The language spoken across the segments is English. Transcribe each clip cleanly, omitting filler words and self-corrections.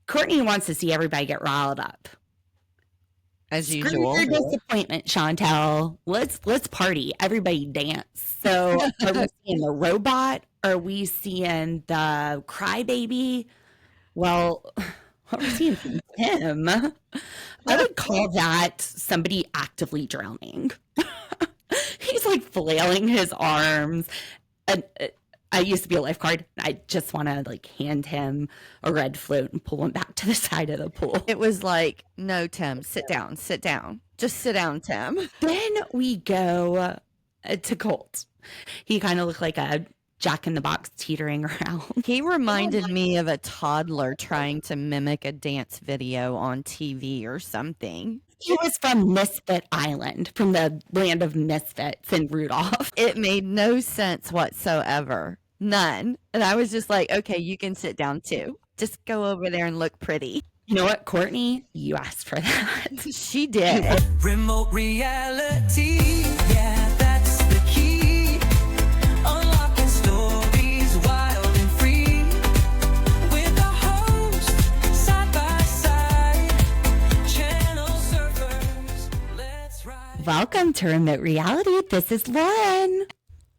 Courtney wants to see everybody get riled up. As Screw usual. your disappointment, Chantel. Let's party. Everybody dance. So are we seeing the robot? Are we seeing the crybaby? Well, what we're seeing from him, I would call that somebody actively drowning. He's like flailing his arms. And I used to be a lifeguard. I just want to like hand him a red float and pull him back to the side of the pool. It was like, no, Tim, sit down. Just sit down, Tim. Then we go to Colt. He kind of looked like a Jack in the Box teetering around. He reminded me of a toddler trying to mimic a dance video on TV or something. He was from Misfit Island, from the land of misfits in Rudolph. It made no sense whatsoever. None. And I was just like, okay, you can sit down too. Just go over there and look pretty. You know what, Courtney? You asked for that. She did. Remote reality, yeah, that's the key. Unlocking stories wild and free. With the host, side by side. Channel surfers, let's ride. Welcome to Remote Reality. This is Lauren.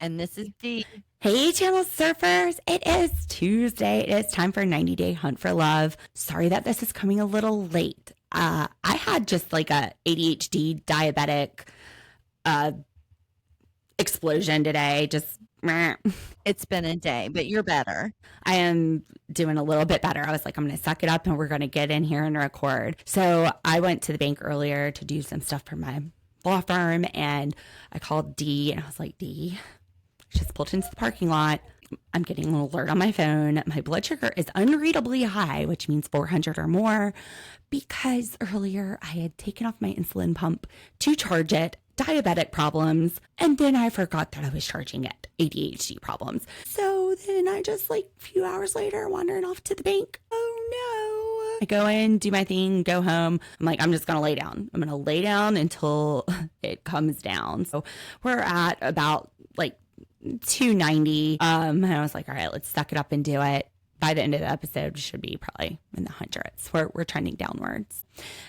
And this is Dee. Hey, Channel Surfers. It is Tuesday. It is time for 90-Day Hunt for Love. Sorry that this is coming a little late. I had just like a ADHD diabetic explosion today. Just meh. It's been a day, but you're better. I am doing a little bit better. I was like, I'm going to suck it up and we're going to get in here and record. So I went to the bank earlier to do some stuff for my law firm, and I called Dee and I was like, Dee, just pulled into the parking lot. I'm getting an alert on my phone. My blood sugar is unreadably high, which means 400 or more, because earlier I had taken off my insulin pump to charge it, diabetic problems, and then I forgot that I was charging it, ADHD problems. So then I just like a few hours later wandering off to the bank. Oh no. I go in, do my thing, go home. I'm like, I'm just going to lay down. I'm going to lay down until it comes down. So we're at about like 290. And I was like, all right, let's suck it up and do it. By the end of the episode, should be probably in the hundreds. We're trending downwards.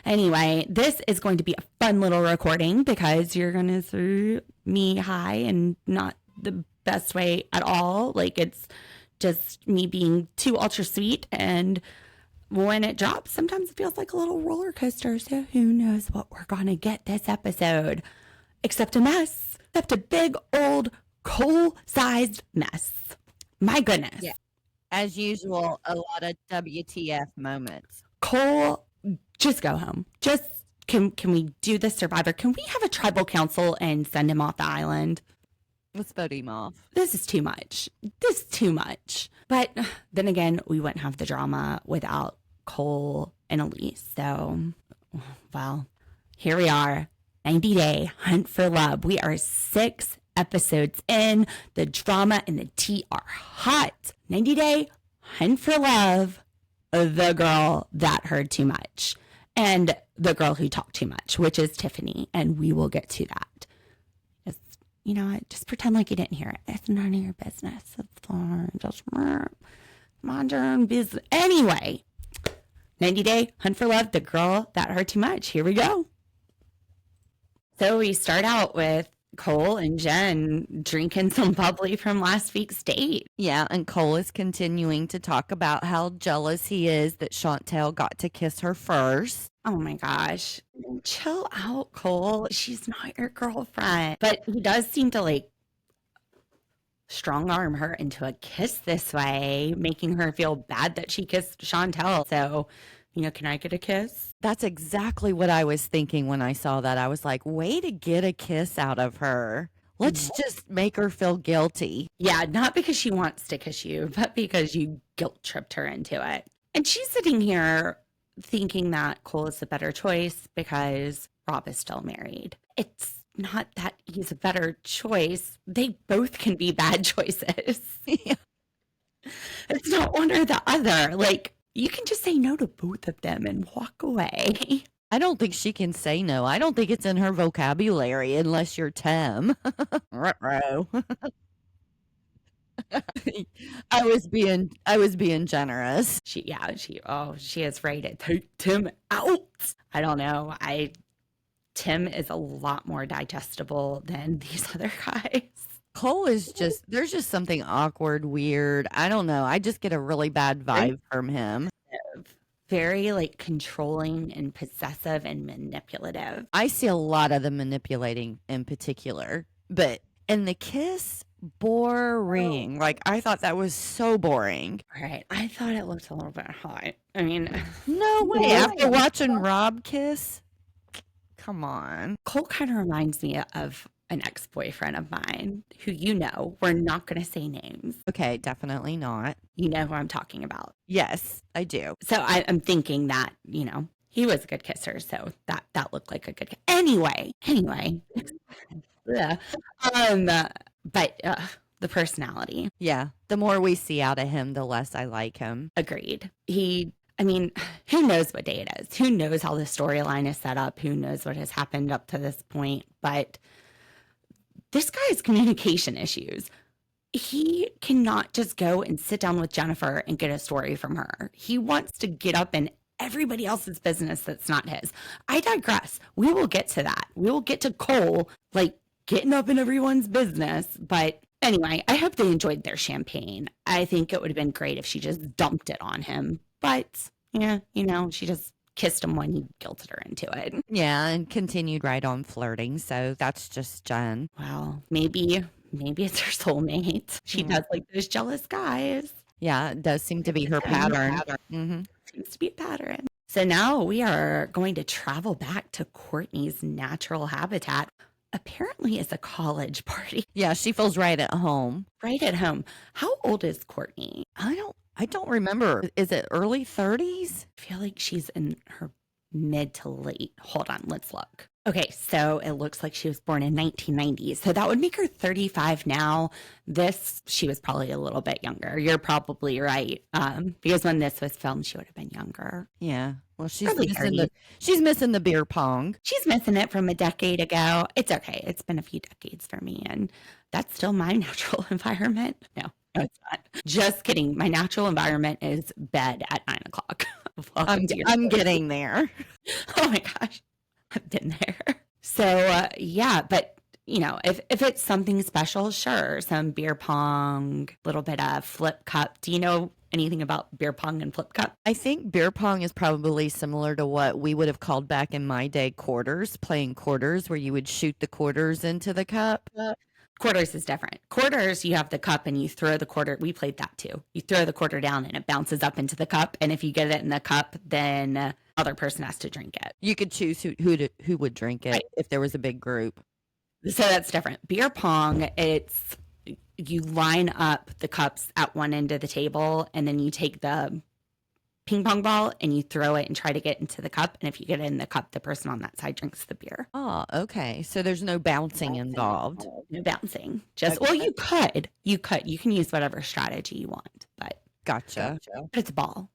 Anyway, this is going to be a fun little recording because you're going to see me high and not the best way at all. Like, it's just me being too ultra sweet, and when it drops, sometimes it feels like a little roller coaster. So who knows what we're going to get this episode, except a mess, except a big old coal-sized mess. My goodness. Yeah. As usual, a lot of WTF moments. Cole, just go home. Just, can we do this, Survivor? Can we have a tribal council and send him off the island? Let's vote him off. This is too much. This is too much. But then again, we wouldn't have the drama without Cole and Elise. So, well, here we are. 90-Day Hunt for Love. We are 6 episodes in. The drama and the tea are hot. 90-Day Hunt for Love. The girl that heard too much. And the girl who talked too much, which is Tiffany. And we will get to that. Just, you know what? Just pretend like you didn't hear it. It's none of your business. It's fine. Just mind your own business. Anyway, 90-Day Hunt for Love. The girl that heard too much. Here we go. So we start out with Cole and Jen drinking some bubbly from last week's date. Yeah, and Cole is continuing to talk about how jealous he is that Chantel got to kiss her first. Oh my gosh. Chill out, Cole. She's not your girlfriend. But he does seem to like strong arm her into a kiss this way, making her feel bad that she kissed Chantel. So, you know, can I get a kiss? That's exactly what I was thinking when I saw that. I was like, way to get a kiss out of her. Let's just make her feel guilty. Yeah, not because she wants to kiss you, but because you guilt tripped her into it. And she's sitting here thinking that Cole is the better choice because Rob is still married. It's not that he's a better choice. They both can be bad choices. Yeah. It's not one or the other. Like, you can just say no to both of them and walk away. I don't think she can say no. I don't think it's in her vocabulary unless you're Tim. Ruh-roh. I was being generous. She is ready to take Tim out. I don't know. Tim is a lot more digestible than these other guys. Cole is there's just something awkward, weird. I don't know. I just get a really bad vibe from him. Very like controlling and possessive and manipulative. I see a lot of the manipulating in particular, but in the kiss, boring. Like, I thought that was so boring. Right. I thought it looked a little bit hot. I mean, no way. After watching Rob kiss, come on. Colt kind of reminds me of an ex-boyfriend of mine who, you know, we're not going to say names. Okay, definitely not. You know who I'm talking about. Yes, I do. So I'm thinking that, you know, he was a good kisser. So that looked like a good kiss. Anyway. Yeah. But the personality. Yeah. The more we see out of him, the less I like him. Agreed. I mean, who knows what day it is? Who knows how the storyline is set up? Who knows what has happened up to this point? But this guy has communication issues. He cannot just go and sit down with Jennifer and get a story from her. He wants to get up in everybody else's business that's not his. I digress. We will get to that. We will get to Cole, like, getting up in everyone's business. But anyway, I hope they enjoyed their champagne. I think it would have been great if she just dumped it on him. But, yeah, you know, she just kissed him when he guilted her into it. Yeah, and continued right on flirting. So that's just Jen. Well, maybe it's her soulmate. She does like those jealous guys. Yeah, it does seem to be her pattern. Mm-hmm. Seems to be a pattern. So now we are going to travel back to Courtney's natural habitat. Apparently it's a college party. Yeah, she feels right at home. Right at home. How old is Courtney? I don't remember. Is it early 30s? I feel like she's in her mid to late. Hold on, let's look. Okay, so it looks like she was born in 1990. So that would make her 35 now. She was probably a little bit younger. You're probably right. Because when this was filmed, she would have been younger. Yeah. Well, she's Probably missing the beer pong. She's missing it from a decade ago. It's okay. It's been a few decades for me, and that's still my natural environment. No, it's not. Just kidding. My natural environment is bed at 9 o'clock. I'm getting there. Oh my gosh. I've been there. So, yeah, but, you know, if it's something special, sure. Some beer pong, little bit of flip cup. Do you know anything about beer pong and flip cup? I think beer pong is probably similar to what we would have called back in my day quarters, playing quarters, where you would shoot the quarters into the cup. Quarters is different. Quarters, you have the cup and you throw the quarter. We played that too. You throw the quarter down and it bounces up into the cup. And if you get it in the cup, then other person has to drink it. You could choose who would drink it if there was a big group. So that's different. Beer pong, it's you line up the cups at one end of the table and then you take the ping pong ball and you throw it and try to get into the cup. And if you get it in the cup, the person on that side drinks the beer. Oh, okay. So there's no bouncing involved. No bouncing. Just, well, you could. You can use whatever strategy you want, but. Gotcha. But it's a ball.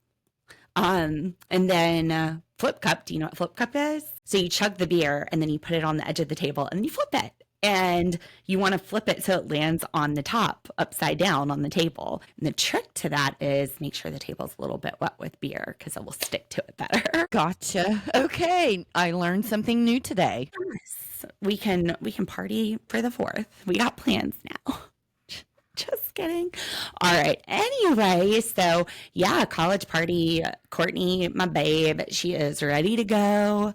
And then flip cup. Do you know what flip cup is? So you chug the beer and then you put it on the edge of the table and then you flip it. And you want to flip it so it lands on the top, upside down on the table. And the trick to that is make sure the table's a little bit wet with beer because it will stick to it better. Gotcha. Okay. I learned something new today. Yes. We can party for the 4th. We got plans now. Just kidding. All right. Anyway, so yeah, college party. Courtney, my babe, she is ready to go.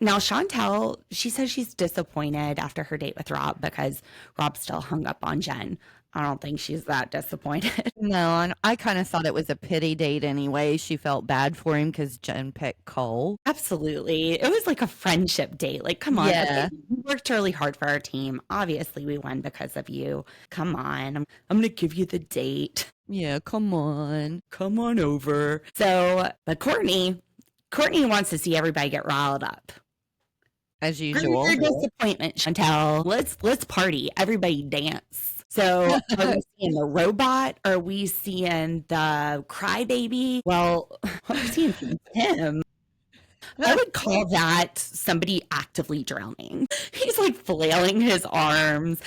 Now, Chantel, she says she's disappointed after her date with Rob because Rob still hung up on Jen. I don't think she's that disappointed. No, and I kind of thought it was a pity date anyway. She felt bad for him because Jen picked Cole. Absolutely. It was like a friendship date. Like, come on. Yeah. Okay, we worked really hard for our team. Obviously, we won because of you. Come on. I'm going to give you the date. Yeah, come on. Come on over. So, but Courtney wants to see everybody get riled up. As usual. Your disappointment, Chantel. Let's party. Everybody dance. So are we seeing the robot? Are we seeing the crybaby? Well, I'm seeing him. I would call that somebody actively drowning. He's like flailing his arms.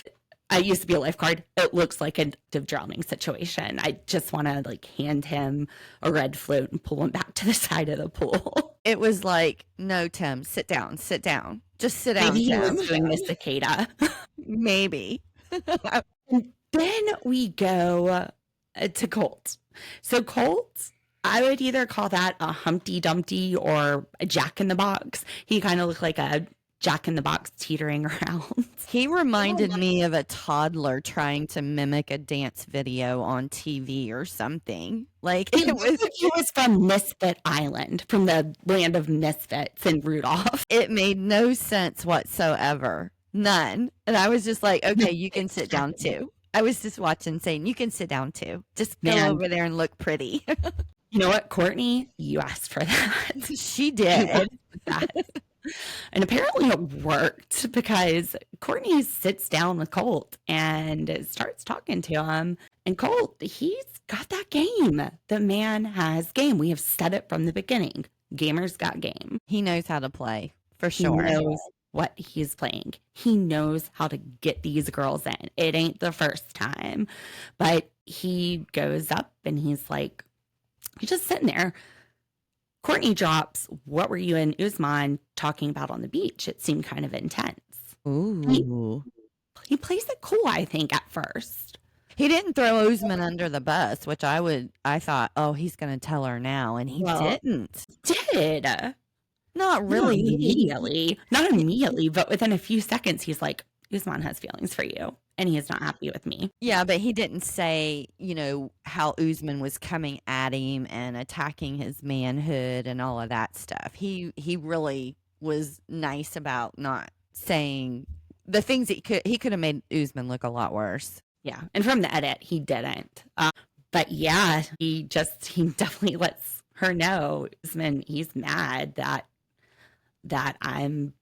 I used to be a lifeguard. It looks like an active drowning situation. I just want to like hand him a red float and pull him back to the side of the pool. It was like, no, Tim, sit down, sit down. Just sit down, Maybe he Tim. was doing the cicada. Maybe. And then we go to Colt. So Colt, I would either call that a Humpty Dumpty or a Jack in the Box. He kind of looked like a Jack in the Box teetering around. He reminded me of a toddler trying to mimic a dance video on TV or something. Like He was from Misfit Island, from the land of misfits in Rudolph. it made no sense whatsoever. None. And I was just like, okay, you can sit down too. I was just watching saying, you can sit down too. Just go Man. over there and look pretty. You know what, Courtney? You asked for that. She did. That. And apparently it worked because Courtney sits down with Colt and starts talking to him. And Colt, he's got that game. The man has game. We have said it from the beginning. Gamer's got game. He knows how to play for He sure. knows what he's playing. He knows how to get these girls in. It ain't the first time. But he goes up and he's like, he's just sitting there. Courtney drops, what were you and Usman talking about on the beach? It seemed kind of intense. Ooh. He plays it cool, I think, at first. He didn't throw Usman under the bus, which I thought, oh, he's going to tell her now. And he Well, didn't. Did. Not Not really. immediately. Not immediately, but within a few seconds, he's like, Usman has feelings for you. And he is not happy with me. Yeah, but he didn't say, how Usman was coming at him and attacking his manhood and all of that stuff. He really was nice about not saying the things he could have made Usman look a lot worse. Yeah. And from the edit, he didn't. But yeah, he definitely lets her know, Usman, he's mad that I'm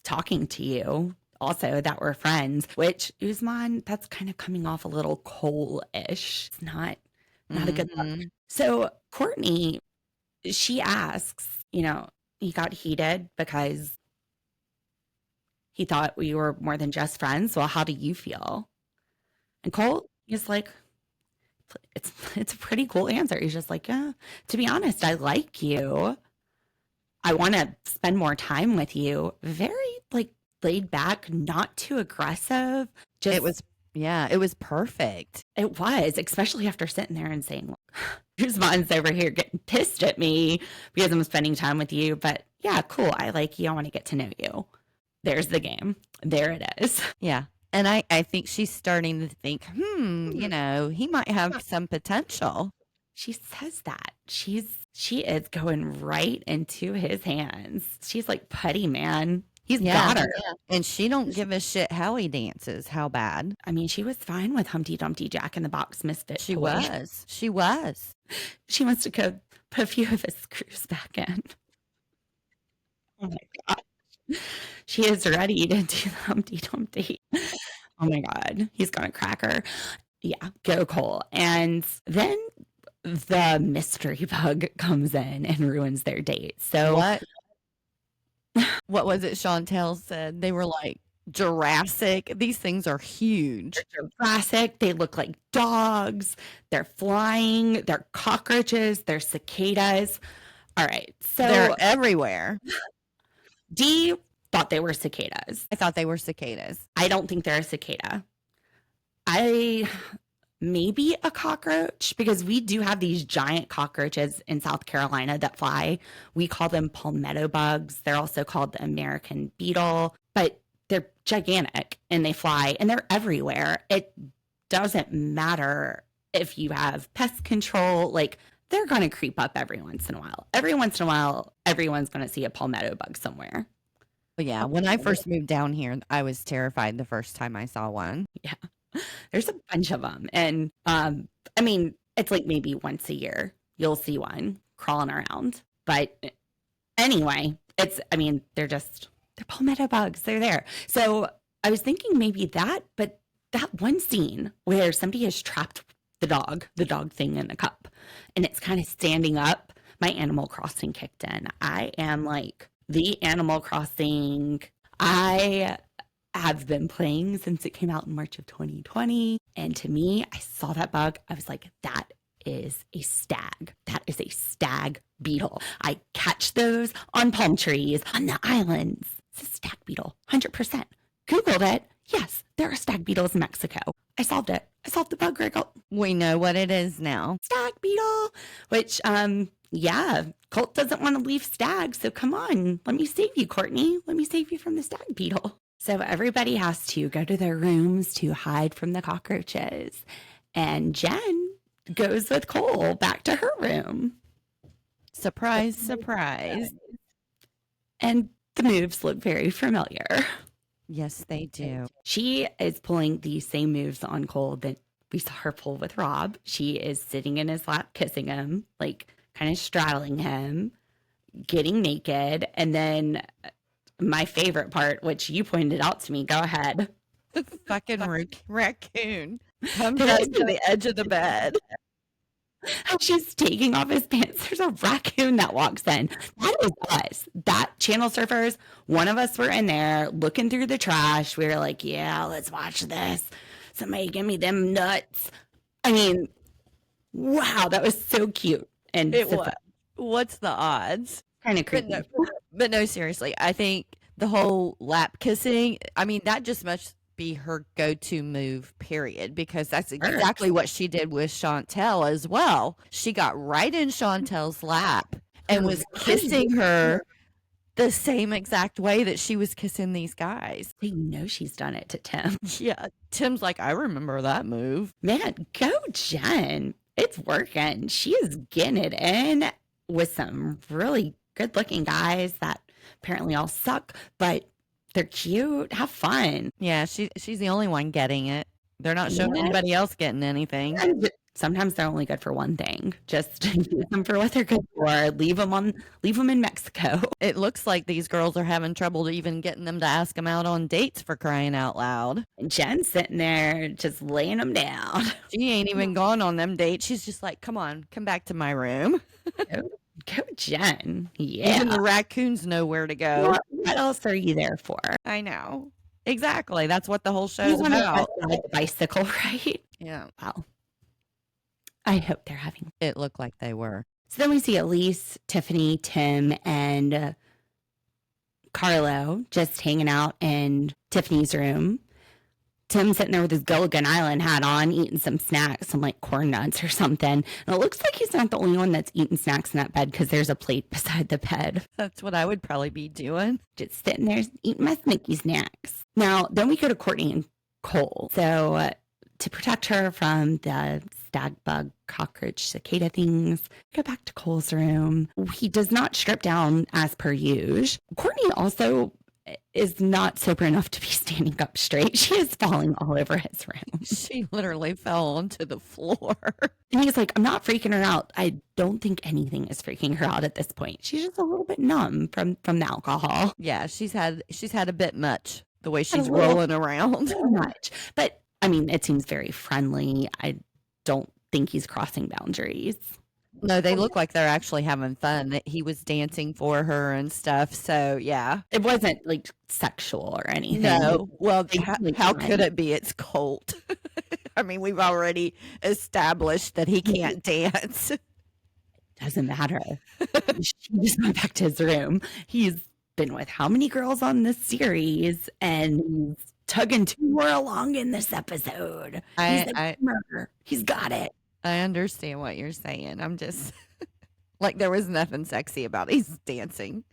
talking to you. Also, that we're friends, which Usman, that's kind of coming off a little Cole-ish. It's not a good look. So Courtney, she asks, he got heated because he thought we were more than just friends. Well, how do you feel? And Colt is like, it's a pretty cool answer. He's just like, yeah, to be honest, I like you. I want to spend more time with you. Very laid back, not too aggressive. Just It was perfect. It was, especially after sitting there and saying, Usman's over here getting pissed at me because I'm spending time with you. But yeah, cool. I like you. I want to get to know you. There's the game. There it is. Yeah. And I think she's starting to think, he might have some potential. She says that. She is going right into his hands. She's like putty, man. He's got her. And she don't give a shit how he dances, how bad. I mean, she was fine with Humpty Dumpty Jack in the Box misfit. She toy. was. She was. She wants to go put a few of his screws back in. Oh my God. She is ready to do the Humpty Dumpty. Oh my God. He's going to crack her. Yeah, go Cole. And then the mystery bug comes in and ruins their date. So What was it Chantel said? They were like Jurassic. These things are huge. They're Jurassic. They look like dogs. They're flying. They're cockroaches. They're cicadas. All right. So They're everywhere. Dee thought they were cicadas. I thought they were cicadas. I don't think they're a cicada. Maybe a cockroach, because we do have these giant cockroaches in South Carolina that fly. We call them palmetto bugs. They're also called the American beetle, but they're gigantic and they fly and they're everywhere. It doesn't matter if you have pest control, they're going to creep up every once in a while. Every once in a while, everyone's going to see a palmetto bug somewhere. But yeah, when I first moved down here, I was terrified the first time I saw one. Yeah. There's a bunch of them. And it's like maybe once a year you'll see one crawling around. But anyway, they're palmetto bugs. They're there. So I was thinking maybe that, but that one scene where somebody has trapped the dog thing in a cup and it's kind of standing up, my Animal Crossing kicked in. I am like the Animal Crossing. I have been playing since it came out in March of 2020. And to me, I saw that bug. I was like, that is a stag. That is a stag beetle. I catch those on palm trees, on the islands. It's a stag beetle, 100%. Googled it. Yes, there are stag beetles in Mexico. I solved it. I solved the bug, Greg. We know what it is now. Stag beetle, which, yeah, Colt doesn't want to leave stag. So come on, let me save you, Courtney. Let me save you from the stag beetle. So everybody has to go to their rooms to hide from the cockroaches. And Jen goes with Cole back to her room. Surprise, surprise. And the moves look very familiar. Yes, they do. She is pulling the same moves on Cole that we saw her pull with Rob. She is sitting in his lap, kissing him, like kind of straddling him, getting naked. And then my favorite part, which you pointed out to me, go ahead. Fucking raccoon comes up to the edge of the bed. She's taking off his pants. There's a raccoon that walks in. That is us. That Channel Surfers, one of us were in there looking through the trash. We were like, yeah, let's watch this. Somebody give me them nuts. I mean, wow, that was so cute. And It so was. What's the odds? kind of creepy. But no, seriously, I think the whole lap kissing, I mean, that just must be her go-to move, period, because that's exactly what she did with Chantel as well. She got right in Chantel's lap and was kissing her the same exact way that she was kissing these guys. You know she's done it to Tim. Yeah, Tim's like, I remember that move. Man, go Jen. It's working. She is getting it in with some really good-looking guys that apparently all suck, but they're cute. Have fun. Yeah, she's the only one getting it. They're not showing Yeah. anybody else getting anything. And sometimes they're only good for one thing. Just use them for what they're good for. Leave them in Mexico. It looks like these girls are having trouble even getting them to ask them out on dates, for crying out loud. And Jen's sitting there just laying them down. She ain't even gone on them dates. She's just like, come on, come back to my room. Go Jen. Yeah. Even the raccoons know where to go. What else are you there for? I know. Exactly. That's what the whole You show's want to about. ride the bicycle, right? Yeah. Wow. I hope they're having. It looked like they were. So then we see Elise, Tiffany, Tim, and Carlo just hanging out in Tiffany's room. Tim sitting there with his Gilligan Island hat on, eating some snacks, some like corn nuts or something. And it looks like he's not the only one that's eating snacks in that bed because there's a plate beside the bed. That's what I would probably be doing. Just sitting there eating my Snicky snacks. Now, then we go to Courtney and Cole. So to protect her from the stag bug, cockroach, cicada things, go back to Cole's room. He does not strip down as per usual. Courtney also is not sober enough to be standing up straight. She is falling all over his room. She literally fell onto the floor. And he's like, I'm not freaking her out. I don't think anything is freaking her out at this point. She's just a little bit numb from the alcohol. Yeah, she's had a bit much the way she's A little- rolling around. Too much. But I mean, it seems very friendly. I don't think he's crossing boundaries. No, they look like they're actually having fun. That he was dancing for her and stuff. So yeah. It wasn't like sexual or anything. No. Well, They how, like how fun. could it be? It's Colt. I mean, we've already established that he can't dance. Doesn't matter. She just went back to his room. He's been with how many girls on this series, and he's tugging two more along in this episode. He's I murder. He's got it. understand what you're saying. I'm just like, there was nothing sexy about his dancing.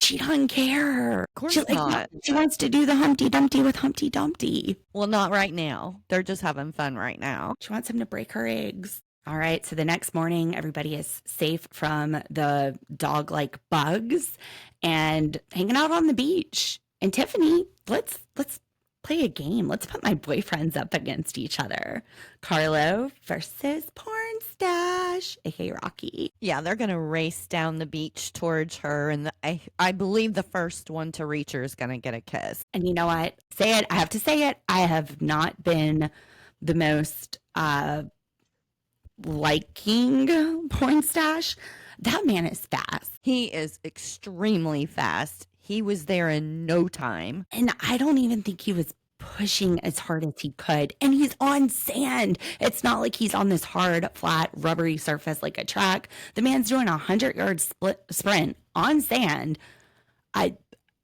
She doesn't care. Of course she, not. She wants to do the Humpty Dumpty with Humpty Dumpty. Well, not right now. They're just having fun right now. She wants him to break her eggs. All right. So the next morning, everybody is safe from the dog-like bugs and hanging out on the beach. And Tiffany, let's play a game. Let's put my boyfriends up against each other. Carlo versus Porn Stash, aka Rocky. Yeah, they're going to race down the beach towards her. And I believe the first one to reach her is going to get a kiss. And you know what? Say it. I have to say it. I have not been the most liking Porn Stash. That man is fast. He is extremely fast. He was there in no time. And I don't even think he was pushing as hard as he could. And he's on sand. It's not like he's on this hard, flat, rubbery surface like a track. The man's doing a 100-yard sprint on sand.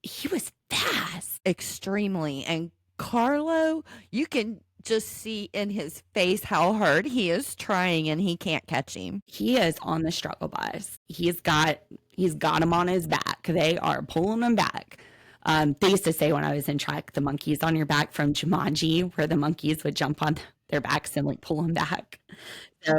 He was fast. Extremely. And Carlo, you can just see in his face how hard he is trying, and he can't catch him. He is on the struggle bus. He's got him on his back. They are pulling him back. They used to say when I was in track, the monkeys on your back from Jumanji, where the monkeys would jump on their backs and like pull them back. So,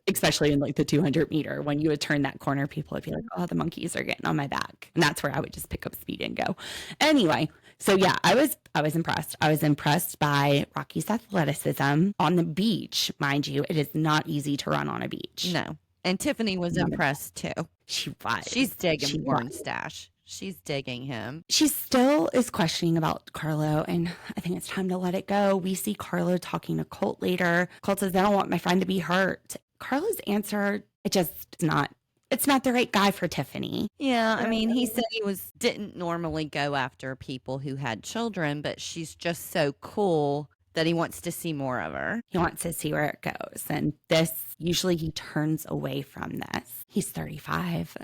especially in like the 200 meter, when you would turn that corner, people would be like, oh, the monkeys are getting on my back. And that's where I would just pick up speed and go. Anyway, so yeah, I was impressed. I was impressed by Rocky's athleticism on the beach. Mind you, it is not easy to run on a beach. No. And Tiffany was impressed too. She was. She's digging Warren Stash. She's digging him. She still is questioning about Carlo, and I think it's time to let it go. We see Carlo talking to Colt later. Colt says, I don't want my friend to be hurt. Carlo's answer, it's not the right guy for Tiffany. Yeah, I mean, he said he didn't normally go after people who had children, but she's just so cool that he wants to see more of her. He wants to see where it goes. And usually he turns away from this. He's 35.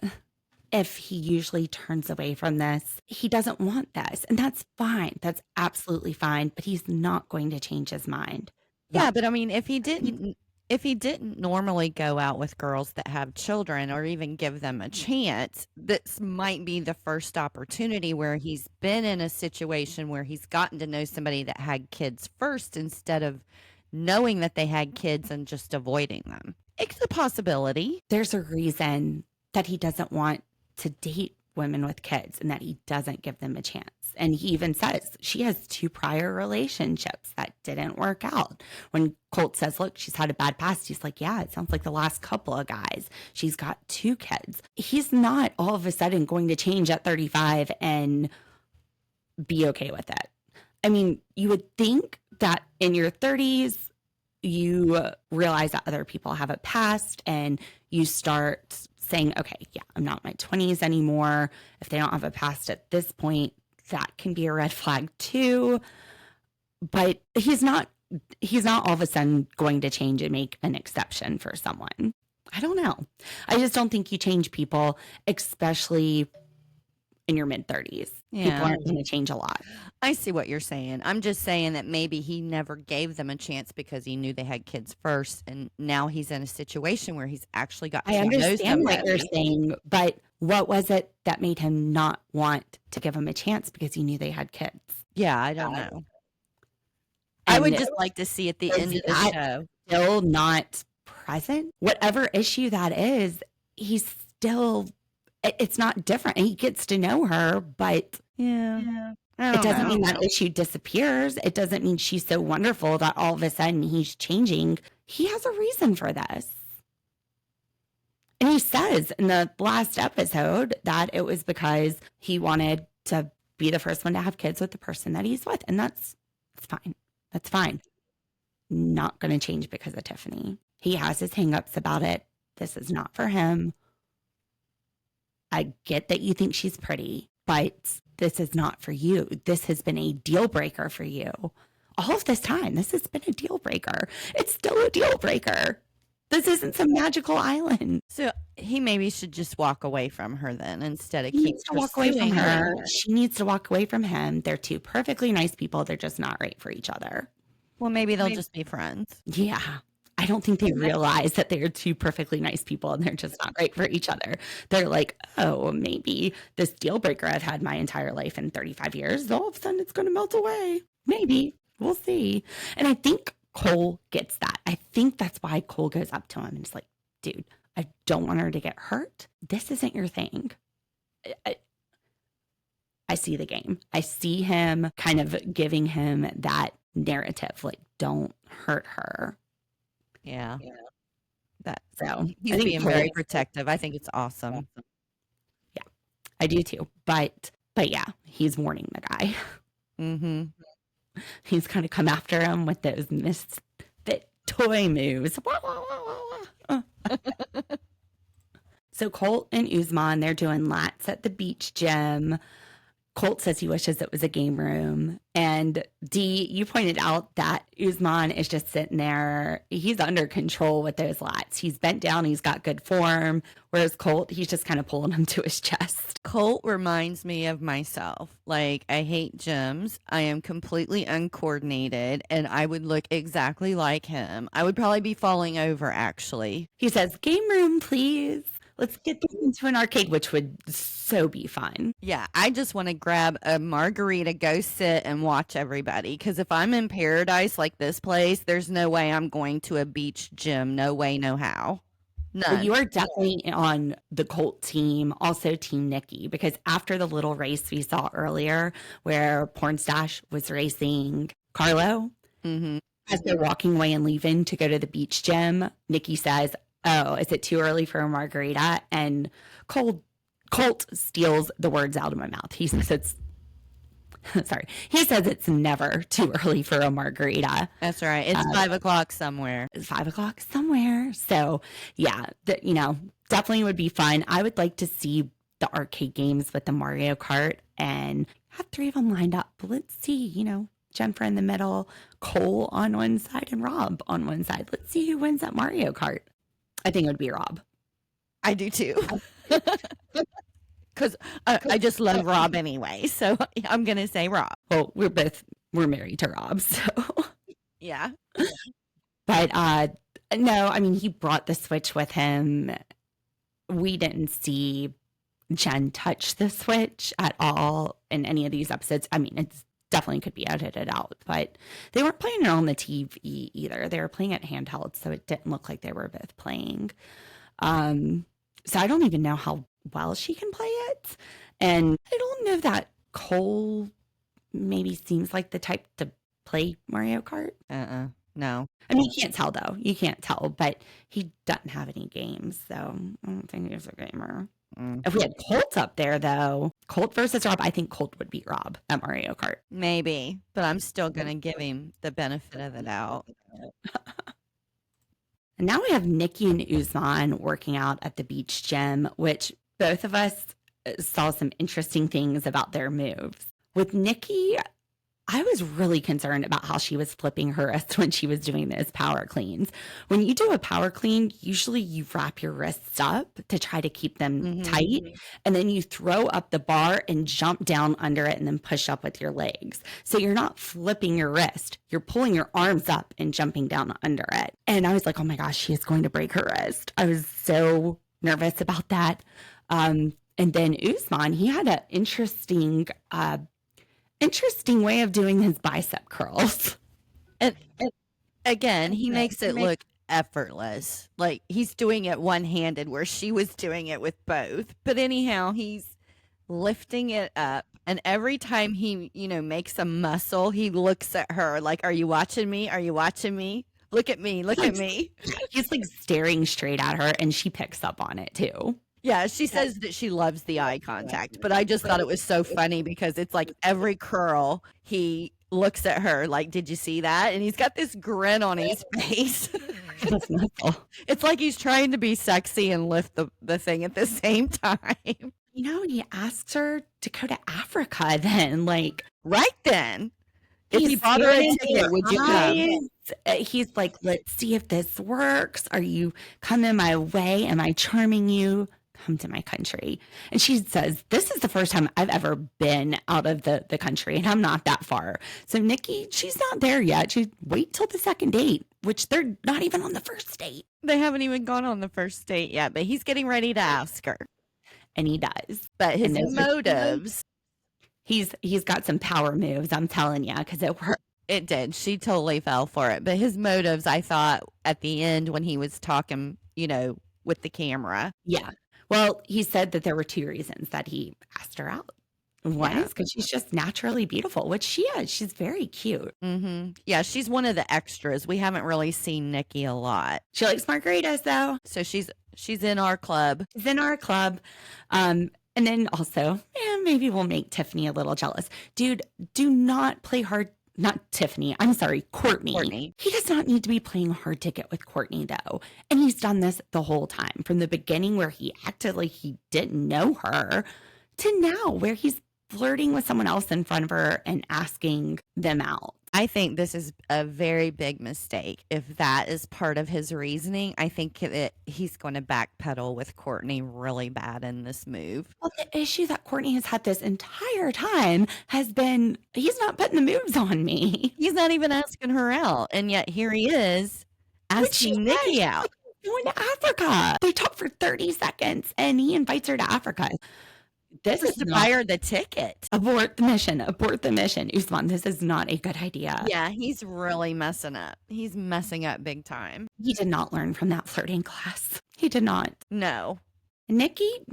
If he usually turns away from this, he doesn't want this. And that's fine. That's absolutely fine. But he's not going to change his mind. Yeah, but I mean, if he didn't normally go out with girls that have children or even give them a chance, this might be the first opportunity where he's been in a situation where he's gotten to know somebody that had kids first instead of knowing that they had kids and just avoiding them. It's a possibility. There's a reason that he doesn't want to date women with kids and that he doesn't give them a chance. And he even says she has 2 prior relationships that didn't work out. When Colt says, look, she's had a bad past, he's like, yeah, it sounds like the last couple of guys. She's got 2 kids. He's not all of a sudden going to change at 35 and be okay with it. I mean, you would think that in your 30s, you realize that other people have a past and you start saying, okay, yeah, I'm not in my 20s anymore. If they don't have a past at this point, that can be a red flag too. But he's not all of a sudden going to change and make an exception for someone. I don't know. I just don't think you change people, especially in your mid-30s. Yeah. People aren't going to change a lot. I see what you're saying. I'm just saying that maybe he never gave them a chance because he knew they had kids first, and now he's in a situation where he's actually got to know somebody. I understand what you're saying, but what was it that made him not want to give them a chance because he knew they had kids? Yeah, I don't know. I would just like to see at the end of the show. Still not present. Whatever issue that is, he's still... It's not different. He gets to know her, but yeah. It doesn't mean that issue disappears. It doesn't mean she's so wonderful that all of a sudden he's changing. He has a reason for this. And he says in the last episode that it was because he wanted to be the first one to have kids with the person that he's with. And that's fine. That's fine. Not going to change because of Tiffany. He has his hangups about it. This is not for him. I get that you think she's pretty, but this is not for you. This has been a deal breaker for you. All of this time, this has been a deal breaker. It's still a deal breaker. This isn't some magical island. So he maybe should just walk away from her then instead of keep to walk away from her. She needs to walk away from him. They're 2 perfectly nice people. They're just not right for each other. Well, maybe they'll just be friends. Yeah. I don't think they realize that they're 2 perfectly nice people and they're just not right for each other. They're like, oh, maybe this deal breaker I've had my entire life in 35 years, all of a sudden it's going to melt away. Maybe. We'll see. And I think Cole gets that. I think that's why Cole goes up to him and is like, dude, I don't want her to get hurt. This isn't your thing. I see the game. I see him kind of giving him that narrative, like, don't hurt her. Yeah. So he's being very protective. I think it's awesome. Yeah, I do too. But yeah, he's warning the guy. Mm-hmm. He's kind of come after him with those misfit toy moves. So Colt and Uzman, they're doing lats at the beach gym. Colt says he wishes it was a game room. And Dee, you pointed out that Uzman is just sitting there. He's under control with those lats. He's bent down. He's got good form. Whereas Colt, he's just kind of pulling him to his chest. Colt reminds me of myself. Like, I hate gyms. I am completely uncoordinated, and I would look exactly like him. I would probably be falling over, actually. He says, game room, please. Let's get this into an arcade, which would so be fun. Yeah, I just want to grab a margarita, go sit and watch everybody. Because if I'm in paradise like this place, there's no way I'm going to a beach gym. No way, no how. Well, None. you are definitely on the Colt team, also Team Nikki, because after the little race we saw earlier where Pornstash was racing Carlo, Mm-hmm. as they're walking away and leaving to go to the beach gym, Nikki says, oh, is it too early for a margarita? And Colt steals the words out of my mouth. He says it's, sorry, he says it's never too early for a margarita. That's right. It's 5 o'clock somewhere. It's 5 o'clock somewhere. So yeah, definitely would be fun. I would like to see the arcade games with the Mario Kart and have 3 of them lined up. But let's see, Jennifer in the middle, Cole on one side and Rob on one side. Let's see who wins that Mario Kart. I think it would be Rob. I do too. Because I just love Rob anyway. So I'm going to say Rob. Well, we're married to Rob, so. Yeah. But no, I mean, he brought the Switch with him. We didn't see Jen touch the Switch at all in any of these episodes. I mean, it's definitely could be edited out, but they weren't playing it on the TV either. They were playing it handheld, so it didn't look like they were both playing. So I don't even know how well she can play it. And I don't know that Cole maybe seems like the type to play Mario Kart. No. I mean, you can't tell though. You can't tell, but he doesn't have any games, so I don't think he's a gamer. If we had Colt up there, though, Colt versus Rob, I think Colt would beat Rob at Mario Kart. Maybe. But I'm still going to give him the benefit of the doubt. And now we have Nikki and Uzman working out at the beach gym, which both of us saw some interesting things about their moves. With Nikki, I was really concerned about how she was flipping her wrists when she was doing those power cleans. When you do a power clean, usually you wrap your wrists up to try to keep them tight, and then you throw up the bar and jump down under it and then push up with your legs. So you're not flipping your wrist. You're pulling your arms up and jumping down under it. And I was like, oh my gosh, she is going to break her wrist. I was so nervous about that. And then Usman, he had an interesting way of doing his bicep curls. And again, he makes it look effortless. Like he's doing it one-handed where she was doing it with both. But anyhow, he's lifting it up. And every time he, makes a muscle, he looks at her like, are you watching me? Are you watching me? Look at me. Look at me. He's like staring straight at her and she picks up on it too. Yeah, she says that she loves the eye contact, but I just thought it was so funny because it's like every curl, he looks at her like, did you see that? And he's got this grin on his face. It's like he's trying to be sexy and lift the thing at the same time. He asks her to go to Africa then, like. Right then. If he bought her a ticket, would you come? He's like, let's see if this works. Are you coming my way? Am I charming you? Come to my country. And she says, this is the first time I've ever been out of the country and I'm not that far. So Nikki, she's not there yet. She wait till the second date, which they're not even on the first date. They haven't even gone on the first date yet, but he's getting ready to ask her. And he does. But his motives. He's got some power moves, I'm telling you, because it worked. It did. She totally fell for it. But his motives, I thought, at the end when he was talking, with the camera. Yeah. Well, he said that there were 2 reasons that he asked her out. One is because she's just naturally beautiful, which she is. She's very cute. Mm-hmm. Yeah, she's one of the extras. We haven't really seen Nikki a lot. She likes margaritas, though. So she's in our club. She's in our club. And then also, maybe we'll make Tiffany a little jealous. Dude, do not play hard not Tiffany, I'm sorry, Courtney. He does not need to be playing hard ticket with Courtney, though. And he's done this the whole time, from the beginning where he acted like he didn't know her to now where he's flirting with someone else in front of her and asking them out. I think this is a very big mistake. If that is part of his reasoning, I think that he's going to backpedal with Courtney really bad in this move. Well, the issue that Courtney has had this entire time has been he's not putting the moves on me. He's not even asking her out. And yet here he is asking Nikki out. Going to Africa. They talk for 30 seconds and he invites her to Africa. This is to buy her the ticket. Abort the mission. Abort the mission. Usman, this is not a good idea. Yeah, he's really messing up. He's messing up big time. He did not learn from that flirting class. He did not. No. Nikki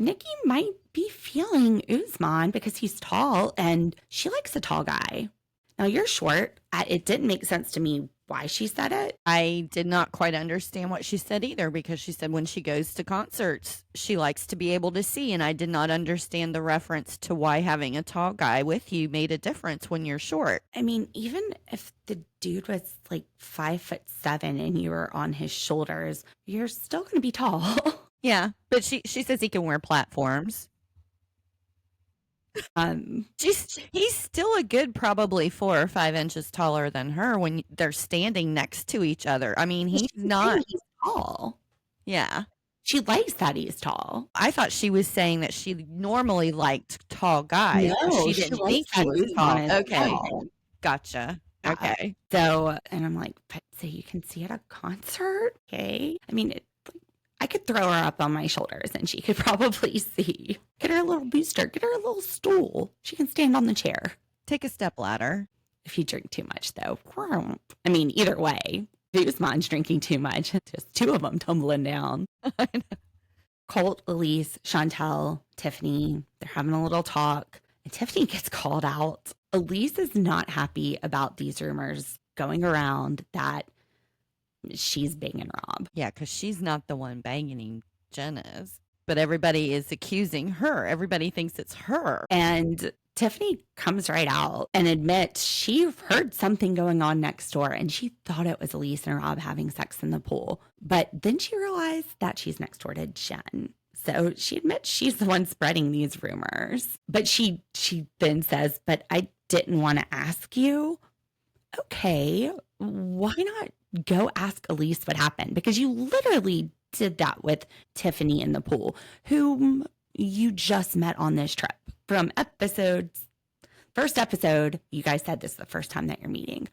might be feeling Usman because he's tall and she likes a tall guy. Now you're short. It didn't make sense to me why she said it. I did not quite understand what she said either, because she said when she goes to concerts, she likes to be able to see. And I did not understand the reference to why having a tall guy with you made a difference when you're short. I mean, even if the dude was like 5'7" and you were on his shoulders, you're still going to be tall. Yeah, but she says he can wear platforms. He's still a good probably 4 or 5 inches taller than her when they're standing next to each other. I mean, he's tall. Yeah. She likes that he's tall. I thought she was saying that she normally liked tall guys. No, she didn't think he was tall. Okay. Tall. Gotcha. Okay. So, and I'm like, but so you can see at a concert? Okay. I mean, I could throw her up on my shoulders and she could probably see. Get her a little booster. Get her a little stool. She can stand on the chair. Take a step ladder. If you drink too much, though. I mean, either way. Usman's drinking too much. Just 2 of them tumbling down. I know. Colt, Elise, Chantel, Tiffany, they're having a little talk. And Tiffany gets called out. Elise is not happy about these rumors going around that she's banging Rob. Yeah, because she's not the one banging him, Jen is. But everybody is accusing her. Everybody thinks it's her. And Tiffany comes right out and admits she heard something going on next door and she thought it was Elise and Rob having sex in the pool. But then she realized that she's next door to Jen. So she admits she's the one spreading these rumors. But she then says, but I didn't want to ask you. Okay, why not go ask Elise what happened? Because you literally did that with Tiffany in the pool, whom you just met on this trip. From first episode, you guys said this is the first time that you're meeting.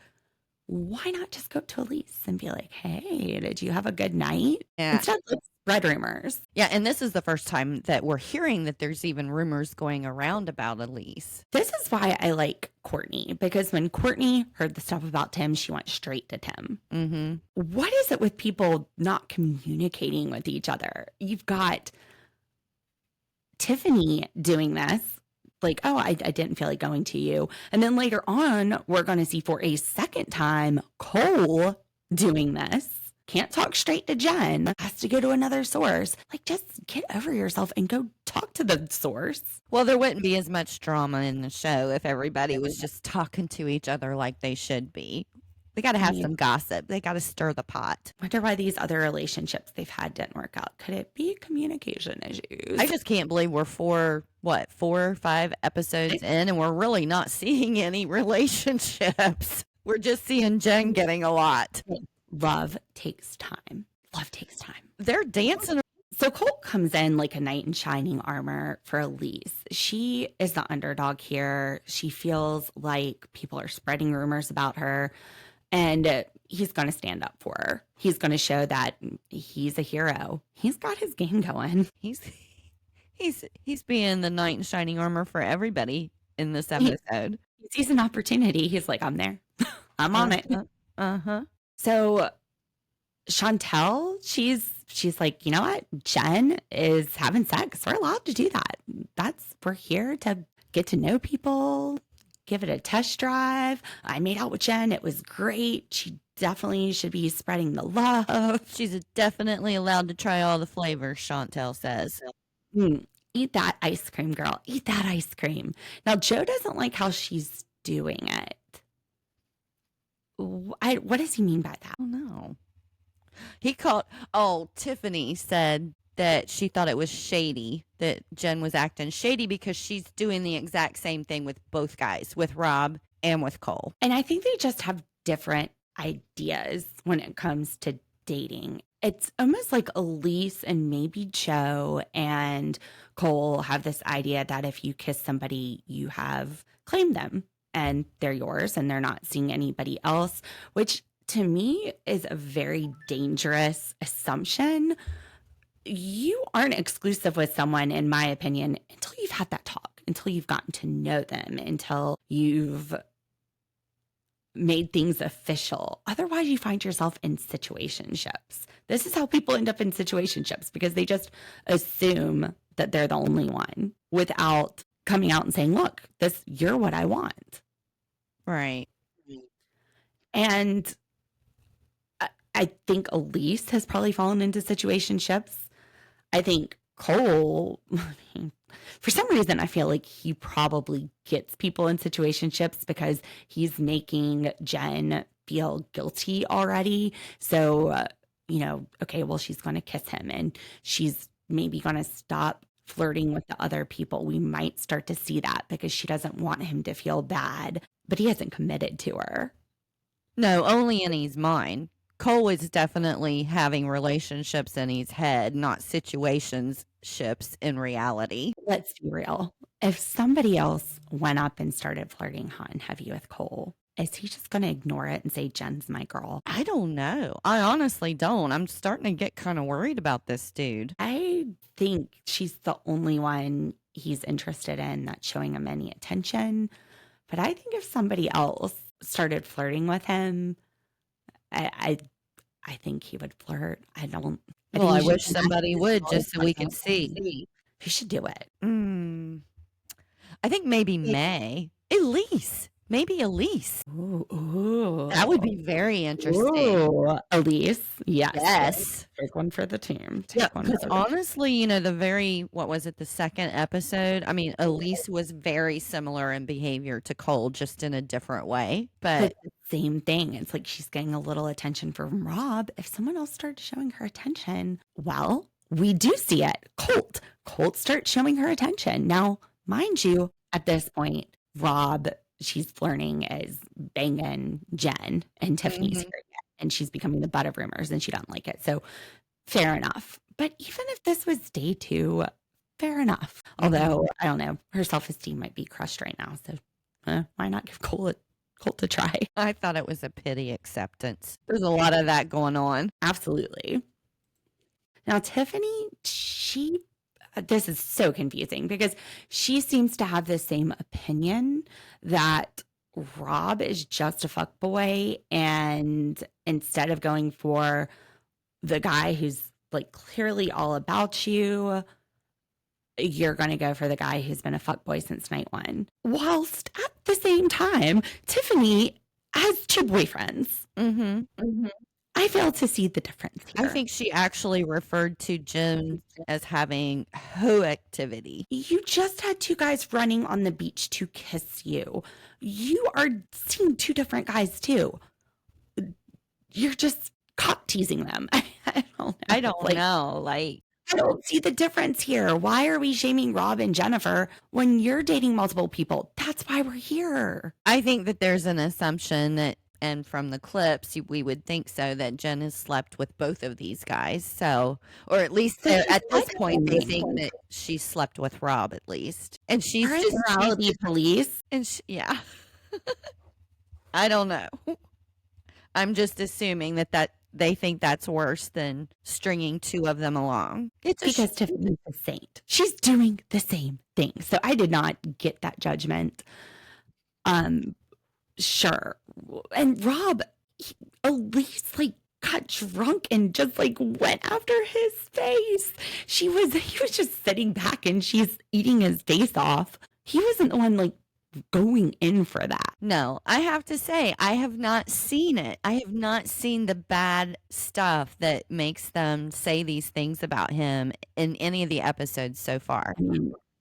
Why not just go up to Elise and be like, hey, did you have a good night? Yeah. Instead of like, spread rumors. Yeah, and this is the first time that we're hearing that there's even rumors going around about Elise. This is why I like Courtney, because when Courtney heard the stuff about Tim, she went straight to Tim. Mm-hmm. What is it with people not communicating with each other? You've got Tiffany doing this. Like, oh, I didn't feel like going to you. And then later on, we're going to see for a second time, Cole doing this. Can't talk straight to Jen. Has to go to another source. Like, just get over yourself and go talk to the source. Well, there wouldn't be as much drama in the show if everybody was just talking to each other like they should be. They got to have some gossip. They got to stir the pot. Wonder why these other relationships they've had didn't work out. Could it be communication issues? I just can't believe we're 4 or 5 episodes in and we're really not seeing any relationships. We're just seeing Jen getting a lot. Love takes time. Love takes time. They're dancing. So Colt comes in like a knight in shining armor for Elise. She is the underdog here. She feels like people are spreading rumors about her. And he's going to stand up for her. He's going to show that he's a hero. He's got his game going. He's being the knight in shining armor for everybody in this episode. He sees an opportunity. He's like, I'm there. I'm on it. Uh-huh. So Chantel, she's like, you know what? Jen is having sex. We're allowed to do that. We're here to get to know people. Give it a test drive. I made out with Jen. It was great. She definitely should be spreading the love. She's definitely allowed to try all the flavors, Chantel says. Eat that ice cream, girl. Eat that ice cream. Now, Joe doesn't like how she's doing it. What does he mean by that? Oh no. Tiffany said that she thought it was shady that Jen was acting shady because she's doing the exact same thing with both guys, with Rob and with Cole. And I think they just have different ideas when it comes to dating. It's almost like Elise and maybe Joe and Cole have this idea that if you kiss somebody, you have claimed them and they're yours and they're not seeing anybody else, which to me is a very dangerous assumption. You aren't exclusive with someone, in my opinion, until you've had that talk, until you've gotten to know them, until you've made things official. Otherwise, you find yourself in situationships. This is how people end up in situationships because they just assume that they're the only one without coming out and saying, look, you're what I want. Right. And I think Elise has probably fallen into situationships. I think Cole, for some reason, I feel like he probably gets people in situationships because he's making Jen feel guilty already. So, okay, well, she's going to kiss him and she's maybe going to stop flirting with the other people. We might start to see that because she doesn't want him to feel bad, but he hasn't committed to her. No, only in his mind. Cole is definitely having relationships in his head, not situationships in reality. Let's be real. If somebody else went up and started flirting hot and heavy with Cole, is he just going to ignore it and say, Jen's my girl? I don't know. I honestly don't. I'm starting to get kind of worried about this dude. I think she's the only one he's interested in that's showing him any attention. But I think if somebody else started flirting with him, I think he would flirt. I wish somebody would just so we could see. Who should do it? I think maybe May. Elise. Maybe Elise. Ooh. That would be very interesting. Ooh. Elise. Yes. Take one for the team. Because honestly, the second episode? I mean, Elise was very similar in behavior to Cole, just in a different way. But the same thing. It's like she's getting a little attention from Rob. If someone else started showing her attention, well, we do see it. Colt starts showing her attention. Now, mind you, at this point, Rob, she's flirting, is banging Jen, and Tiffany's here yet, and she's becoming the butt of rumors, and she doesn't like it. So fair enough. But even if this was day 2, fair enough. Although, I don't know, her self-esteem might be crushed right now. So why not give Colt a try? I thought it was a pity acceptance. There's a lot of that going on. Absolutely. Now, Tiffany, this is so confusing because she seems to have the same opinion that Rob is just a fuckboy, and instead of going for the guy who's like clearly all about you, you're going to go for the guy who's been a fuckboy since night 1. Whilst at the same time, Tiffany has 2 boyfriends. I fail to see the difference here. I think she actually referred to Jen as having hoe activity. You just had 2 guys running on the beach to kiss you. You are seeing 2 different guys too. You're just caught teasing them. I don't know. I don't know. I don't see the difference here. Why are we shaming Rob and Jennifer when you're dating multiple people? That's why we're here. I think that there's an assumption that, and from the clips, we would think so, that Jen has slept with both of these guys. So, or at least at this point, they think that she slept with Rob at least. And she's just morality police. And yeah. I don't know. I'm just assuming that they think that's worse than stringing 2 of them along. It's because Tiffany's a saint. She's doing the same thing. So I did not get that judgment. Sure. And Rob, Elise got drunk and just went after his face. He was just sitting back and she's eating his face off. He wasn't the one going in for that. No, I have to say, I have not seen it. I have not seen the bad stuff that makes them say these things about him in any of the episodes so far.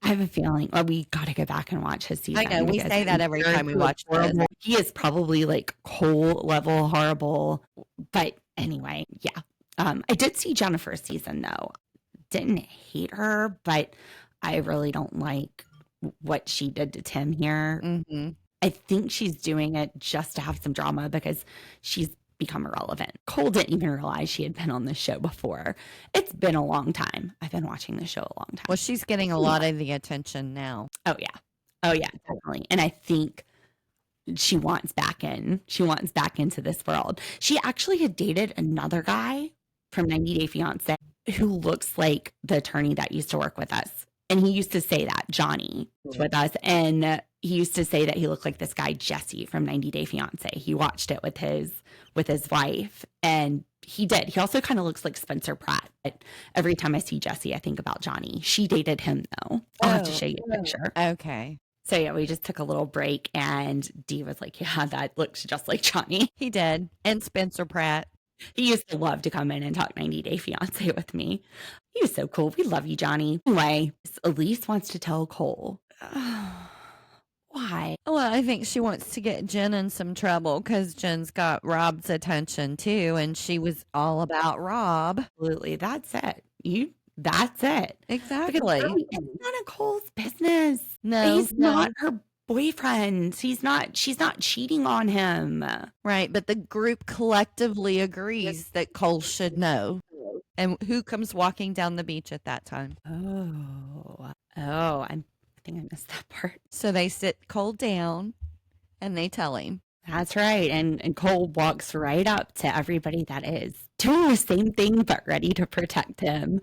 I have a feeling, or we got to go back and watch his season. I know, we because say that every time we watch this. horrible. He is probably like Cole level horrible. But anyway, yeah. I did see Jennifer's season though. Didn't hate her, but I really don't like what she did to Tim here. Mm-hmm. I think she's doing it just to have some drama because she's become irrelevant. Cole didn't even realize she had been on the show before. It's been a long time. I've been watching the show a long time. Well, she's getting a lot of the attention now. Oh yeah. Oh yeah, definitely. And I think she wants back in. She wants back into this world. She actually had dated another guy from 90 Day Fiancé who looks like the attorney that used to work with us. And he used to say that, Johnny, with us. And he used to say that he looked like this guy, Jesse, from 90 Day Fiancé. He watched it with his wife. And he did. He also kind of looks like Spencer Pratt. But every time I see Jesse, I think about Johnny. She dated him, though. I'll have to show you a picture. Okay. So, yeah, we just took a little break. And Dee was like, yeah, that looks just like Johnny. He did. And Spencer Pratt. He used to love to come in and talk 90 Day Fiancé with me. He was so cool. We love you, Johnny. Anyway, Elise wants to tell Cole. Why? Well, I think she wants to get Jen in some trouble because Jen's got Rob's attention too, and she was all about Rob. Absolutely. That's it. That's it. Exactly. Because it's none of Cole's business. No, He's not her boyfriend. She's not cheating on him. Right, but the group collectively agrees that Cole should know. And who comes walking down the beach at that time? I think I missed that part. So they sit Cole down and they tell him. That's right. And Cole walks right up to everybody that is doing the same thing but ready to protect him.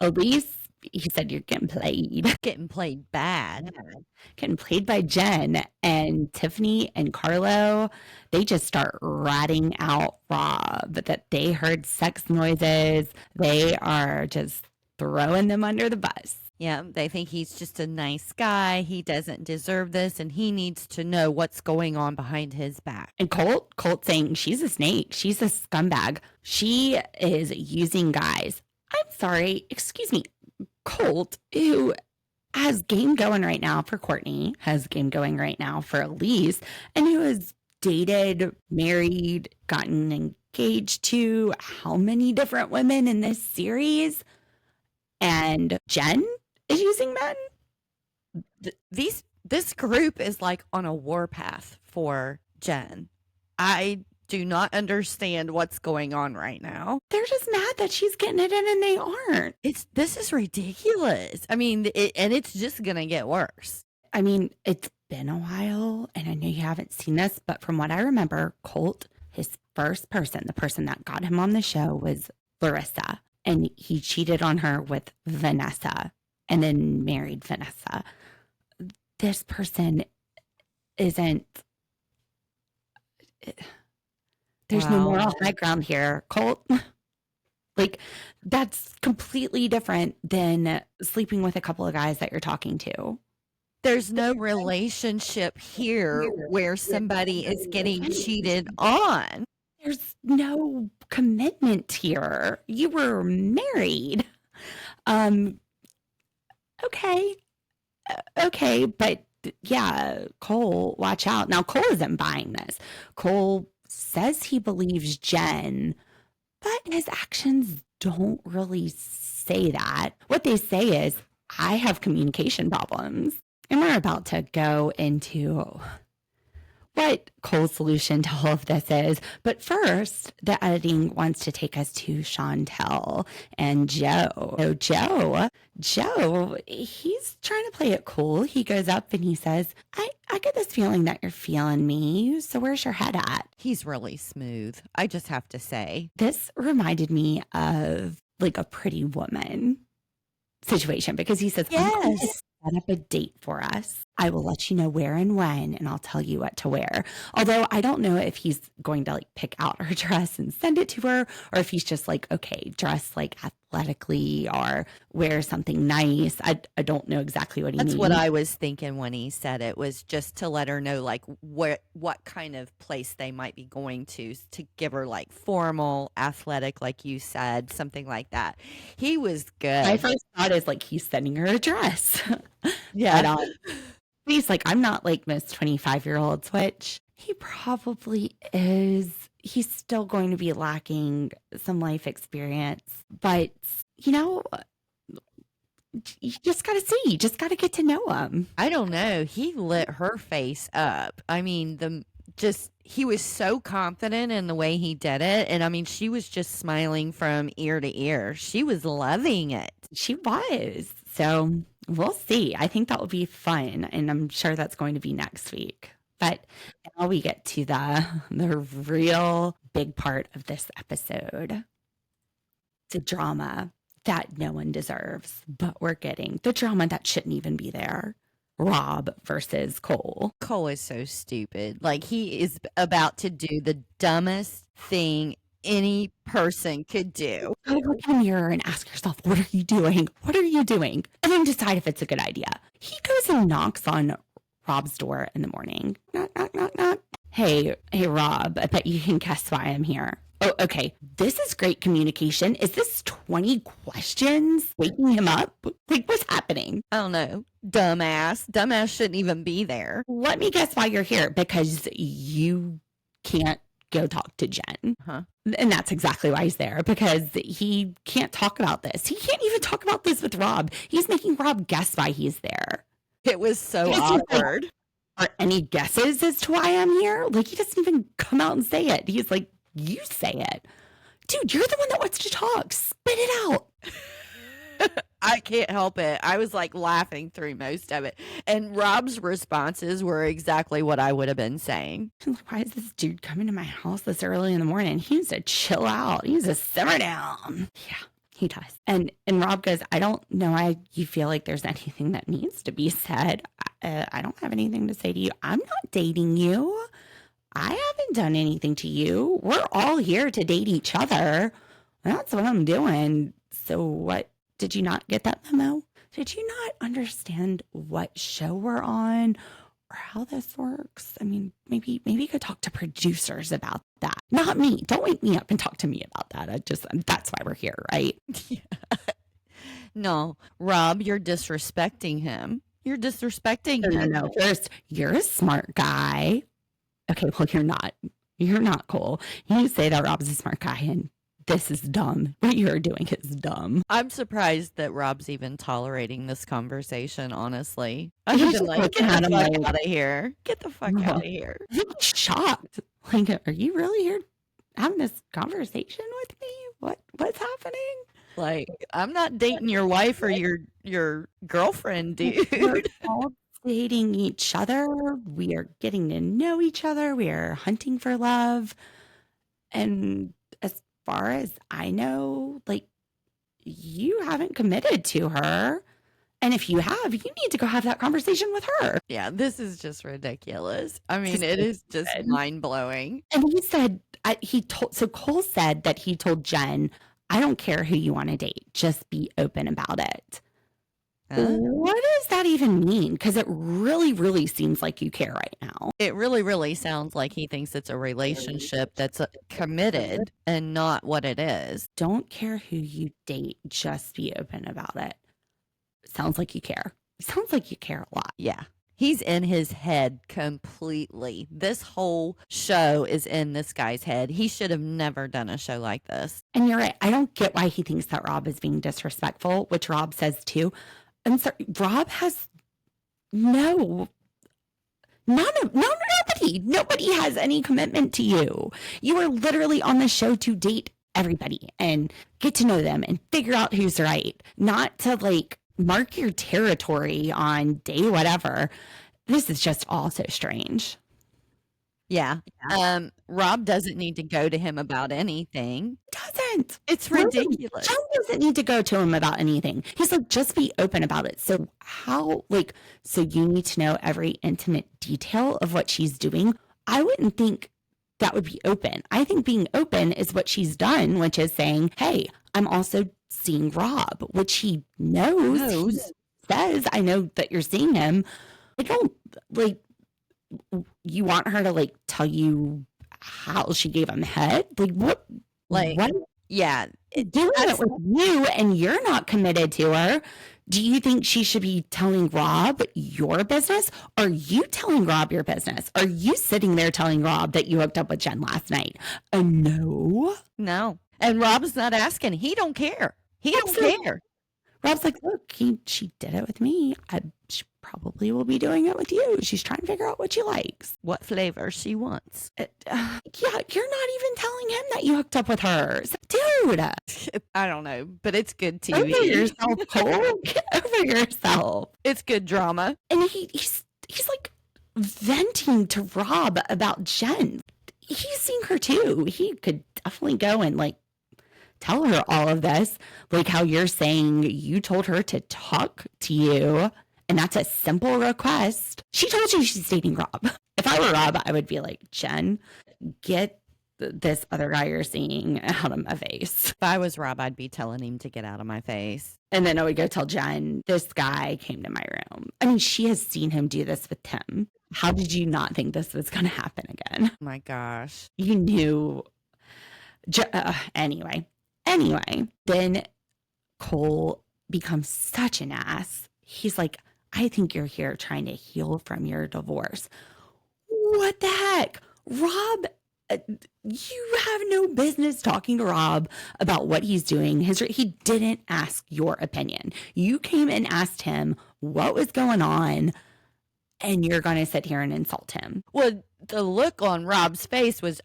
Elise, he said, you're getting played. Getting played bad. Getting played by Jen. And Tiffany and Carlo, they just start ratting out Rob that they heard sex noises. They are just throwing them under the bus. Yeah, they think he's just a nice guy. He doesn't deserve this, and he needs to know what's going on behind his back. And Colt saying she's a snake. She's a scumbag. She is using guys. I'm sorry, excuse me. Colt, who has game going right now for Courtney, has game going right now for Elise, and who has dated, married, gotten engaged to how many different women in this series? And Jen is using men? This group is like on a warpath for Jen. I do not understand what's going on right now. They're just mad that she's getting it in and they aren't. This is ridiculous. I mean, it's just gonna get worse. I mean, it's been a while, and I know you haven't seen this, but from what I remember, Colt, his first person, the person that got him on the show, was Larissa, and he cheated on her with Vanessa and then married Vanessa. This person isn't... There's no moral high ground here, Colt. Like, that's completely different than sleeping with a couple of guys that you're talking to. There's no relationship here where somebody is getting cheated on. There's no commitment here. You were married. Okay, but yeah, Cole, watch out. Now, Cole isn't buying this. Cole says he believes Jen, but his actions don't really say that. What they say is, I have communication problems. And we're about to go into what Cole's solution to all of this is. But first, the editing wants to take us to Chantel and Joe. So Joe, he's trying to play it cool. He goes up and he says, I get this feeling that you're feeling me. So where's your head at? He's really smooth, I just have to say. This reminded me of like a Pretty Woman situation because he says, yes. Set up a date for us. I will let you know where and when, and I'll tell you what to wear. Although I don't know if he's going to like pick out her dress and send it to her, or if he's just like, okay, dress like athletically or wear something nice. I don't know exactly what he means. That's what I was thinking when he said it, was just to let her know like what kind of place they might be going to give her like formal, athletic, like you said, something like that. He was good. My first thought is like he's sending her a dress. Yeah. But he's like, I'm not like most 25-year-olds, which he probably is. He's still going to be lacking some life experience. But, you know, you just got to see. You just got to get to know him. I don't know. He lit her face up. I mean, he was so confident in the way he did it. And I mean, she was just smiling from ear to ear. She was loving it. She was. So we'll see. I think that will be fun. And I'm sure that's going to be next week. But now we get to the real big part of this episode. The drama that no one deserves, but we're getting the drama that shouldn't even be there. Rob versus Cole. Cole is so stupid. Like, he is about to do the dumbest thing any person could do. Go look in the mirror and ask yourself, what are you doing? What are you doing? And then decide if it's a good idea. He goes and knocks on Rob's door in the morning. Knock, knock, knock, knock. Hey, Rob, I bet you can guess why I'm here. Oh, okay. This is great communication. Is this 20 questions waking him up? Like, what's happening? I don't know. Dumbass. Dumbass shouldn't even be there. Let me guess why you're here. Because you can't go talk to Jen. Huh? And that's exactly why he's there. Because he can't talk about this. He can't even talk about this with Rob. He's making Rob guess why he's there. It was so He's awkward. Like, are any guesses as to why I'm here? Like, he doesn't even come out and say it. He's like, you say it. Dude, you're the one that wants to talk. Spit it out. I can't help it. I was like laughing through most of it. And Rob's responses were exactly what I would have been saying. Why is this dude coming to my house this early in the morning? He needs to chill out. He needs to simmer down. Yeah, he does. And Rob goes, I don't know why you feel like there's anything that needs to be said. I don't have anything to say to you. I'm not dating you. I haven't done anything to you. We're all here to date each other. That's what I'm doing. So what? Did you not get that memo? Did you not understand what show we're on or how this works? I mean, maybe you could talk to producers about that. Not me. Don't wake me up and talk to me about that. That's why we're here, right? Yeah. No, Rob, you're disrespecting him. You're disrespecting him. No. First, you're a smart guy. Okay, well, you're not. You're not Cole. You say that Rob's a smart guy and this is dumb. What you're doing is dumb. I'm surprised that Rob's even tolerating this conversation, honestly. He's I've just been like, looking get at the him fuck like- out of here. Get the fuck out of here. He's shocked. Like, are you really here having this conversation with me? What's happening? Like, I'm not dating your wife or your girlfriend, We're dude. all dating each other. We are getting to know each other. We are hunting for love. And as far as I know, like, you haven't committed to her. And if you have, you need to go have that conversation with her. Yeah, this is just ridiculous. I mean, Just it is just stupid. mind blowing. And he said, Cole said that he told Jen, I don't care who you want to date. Just be open about it. What does that even mean? Because it really, really seems like you care right now. It really, really sounds like he thinks it's a relationship that's committed and not what it is. Don't care who you date. Just be open about it. Sounds like you care. Sounds like you care a lot. Yeah. He's in his head completely. This whole show is in this guy's head. He should have never done a show like this. And you're right. I don't get why he thinks that Rob is being disrespectful, which Rob says too. I'm sorry. Rob has nobody has any commitment to you. You are literally on the show to date everybody and get to know them and figure out who's right, not to like mark your territory on day whatever. This is just all so strange. Yeah. Rob doesn't need to go to him about anything. Doesn't. It's ridiculous. John doesn't need to go to him about anything. He's like, just be open about it. So so you need to know every intimate detail of what she's doing. I wouldn't think that would be open. I think being open is what she's done, which is saying, hey, I'm also seeing Rob, which he knows. He says, I know that you're seeing him. I don't like, you want her to like tell you how she gave him head? Like what? Like, what? yeah. Doing it with you and you're not committed to her. Do you think she should be telling Rob your business? Or are you telling Rob your business? Are you sitting there telling Rob that you hooked up with Jen last night? No. No. And Rob's not asking. He don't care. He don't Absolutely. care. Rob's like, look, she did it with me. She probably will be doing it with you. She's trying to figure out what she likes. What flavor she wants. Yeah, you're not even telling him that you hooked up with her. So, dude, I don't know, but it's good over TV. yourself, Cole. Get over yourself. It's good drama. And he's like venting to Rob about Jen. He's seen her too. He could definitely go and like tell her all of this, like how you're saying you told her to talk to you, and that's a simple request. She told you she's dating Rob. If I were Rob, I would be like, Jen, get this other guy you're seeing out of my face. If I was Rob, I'd be telling him to get out of my face. And then I would go tell Jen, this guy came to my room. I mean, she has seen him do this with Tim. How did you not think this was going to happen again? Oh my gosh. You knew. Anyway, then Cole becomes such an ass. He's like, I think you're here trying to heal from your divorce. What the heck? Rob, you have no business talking to Rob about what he's doing. He didn't ask your opinion. You came and asked him what was going on, and you're going to sit here and insult him. Well, the look on Rob's face was,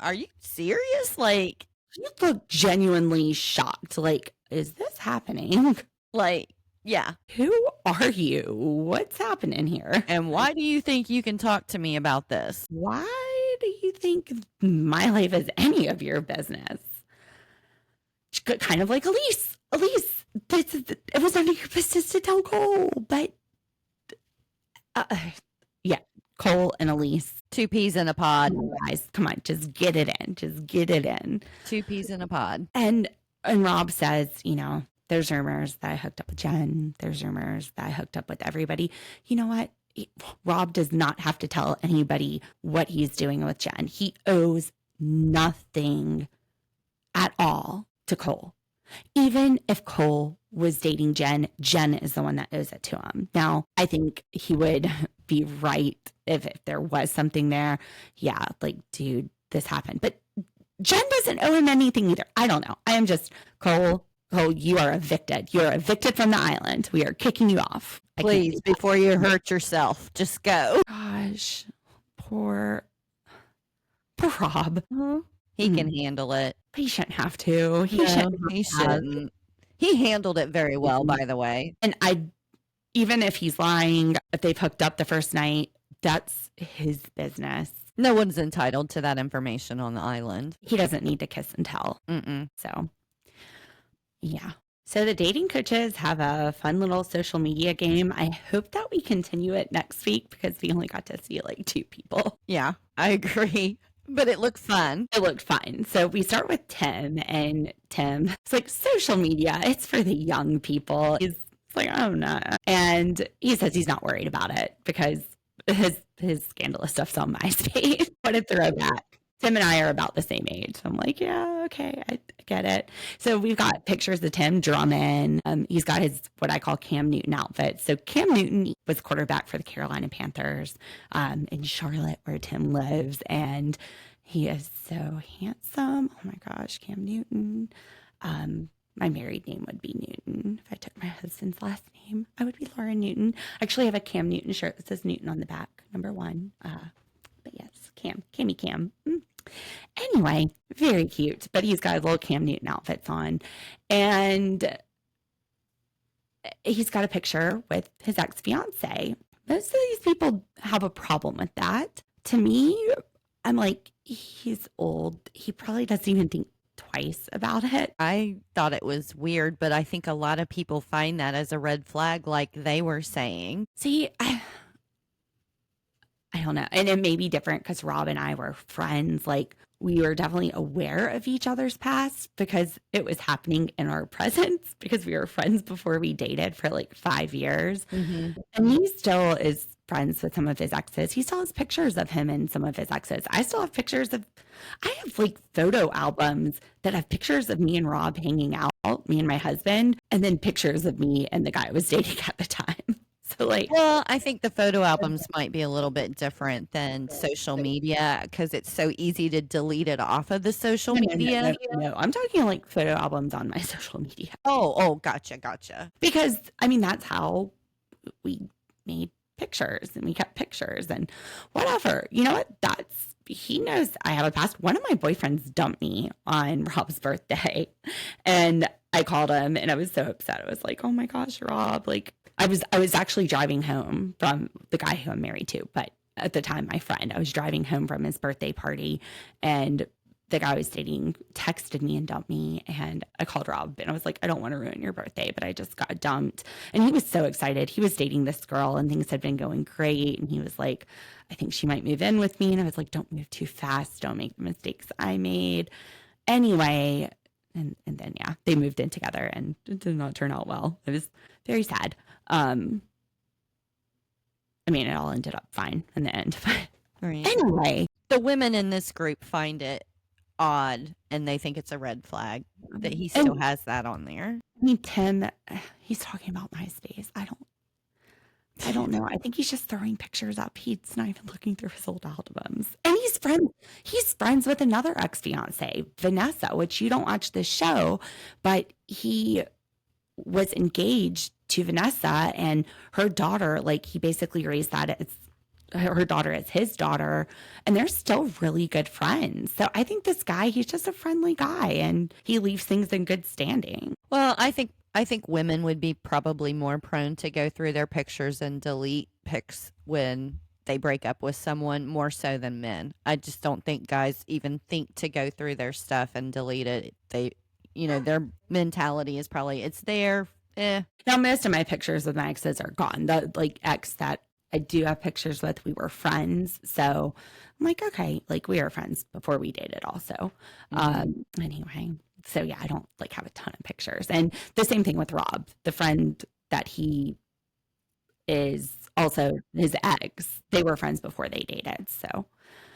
are you serious? Like, You look genuinely shocked. Like, is this happening? yeah. Who are you? What's happening here? And why do you think you can talk to me about this? Why do you think my life is any of your business? Kind of like Elise. It was none of your business to tell Cole, but yeah, Cole and Elise. 2 peas in a pod. Guys, come on, just get it in. Just get it in. 2 peas in a pod. And Rob says, there's rumors that I hooked up with Jen. There's rumors that I hooked up with everybody. You know what? Rob does not have to tell anybody what he's doing with Jen. He owes nothing at all to Cole. Even if Cole was dating Jen, Jen is the one that owes it to him. Now, I think he would be right if there was something there. Yeah, like, dude, this happened. But Jen doesn't owe him anything either. I don't know. I am just, Cole, you are evicted. You're evicted from the island. We are kicking you off. Please, before you hurt yourself, just go. Gosh, poor Rob. He can handle it. But he shouldn't have to. He shouldn't. He handled it very well, by the way. And even if he's lying, if they've hooked up the first night, that's his business. No one's entitled to that information on the island. He doesn't need to kiss and tell. So, yeah. So the dating coaches have a fun little social media game. I hope that we continue it next week because we only got to see like 2 people. Yeah, I agree. But it looked fun. It looked fun. So we start with Tim, and Tim, it's like social media. It's for the young people. He's like, oh no. And he says he's not worried about it because his scandalous stuff's on MySpace. What a throwback. Tim and I are about the same age. So I'm like, yeah, okay, I get it. So we've got pictures of Tim drumming. He's got his, what I call Cam Newton outfit. So Cam Newton was quarterback for the Carolina Panthers in Charlotte, where Tim lives. And he is so handsome. Oh my gosh, Cam Newton. My married name would be Newton. If I took my husband's last name, I would be Lauren Newton. I actually have a Cam Newton shirt that says Newton on the back, #1. But yes, Cammy Cam. Anyway, very cute. But he's got little Cam Newton outfits on. And he's got a picture with his ex-fiance. Most of these people have a problem with that. To me, I'm like, he's old. He probably doesn't even think twice about it. I thought it was weird, but I think a lot of people find that as a red flag, like they were saying. See, I don't know. And it may be different because Rob and I were friends. Like, we were definitely aware of each other's past because it was happening in our presence because we were friends before we dated for like 5 years. Mm-hmm. And he still is friends with some of his exes. He still has pictures of him and some of his exes. I still have pictures of, I have like photo albums that have pictures of me and Rob hanging out, me and my husband, and then pictures of me and the guy I was dating at the time. So like, Well, I think the photo albums might be a little bit different than social media because it's so easy to delete it off of the social media. No, I'm talking like photo albums on my social media. Oh, gotcha. Because I mean, that's how we made pictures and we kept pictures and whatever. You know what? He knows I have a past. One of my boyfriends dumped me on Rob's birthday and I called him and I was so upset. I was like, oh my gosh, Rob, like I was actually driving home from the guy who I'm married to, but at the time, my friend, I was driving home from his birthday party and the guy I was dating texted me and dumped me. And I called Rob and I was like, I don't want to ruin your birthday, but I just got dumped. And he was so excited. He was dating this girl and things had been going great. And he was like, I think she might move in with me. And I was like, don't move too fast. Don't make the mistakes I made. Anyway, and then, yeah, they moved in together and it did not turn out well. It was very sad. I mean, it all ended up fine in the end. But Right. anyway, The women in this group find it odd and they think it's a red flag that he still has that on there. I mean, Tim, he's talking about MySpace. I don't know. I think he's just throwing pictures up. He's not even looking through his old albums. And he's friends with another ex-fiance, Vanessa, which you don't watch this show, but he was engaged to Vanessa and her daughter, like he basically raised that as her daughter as his daughter, and they're still really good friends. So I think this guy, he's just a friendly guy and he leaves things in good standing. Well, I think women would be probably more prone to go through their pictures and delete pics when they break up with someone more so than men. I just don't think guys even think to go through their stuff and delete it. Their mentality is probably it's there. Now, most of my pictures with my exes are gone. The ex that I do have pictures with, we were friends. So I'm like, okay, like we were friends before we dated also. Anyway, so yeah, I don't have a ton of pictures. And the same thing with Rob, the friend that he is also his ex. They were friends before they dated. So,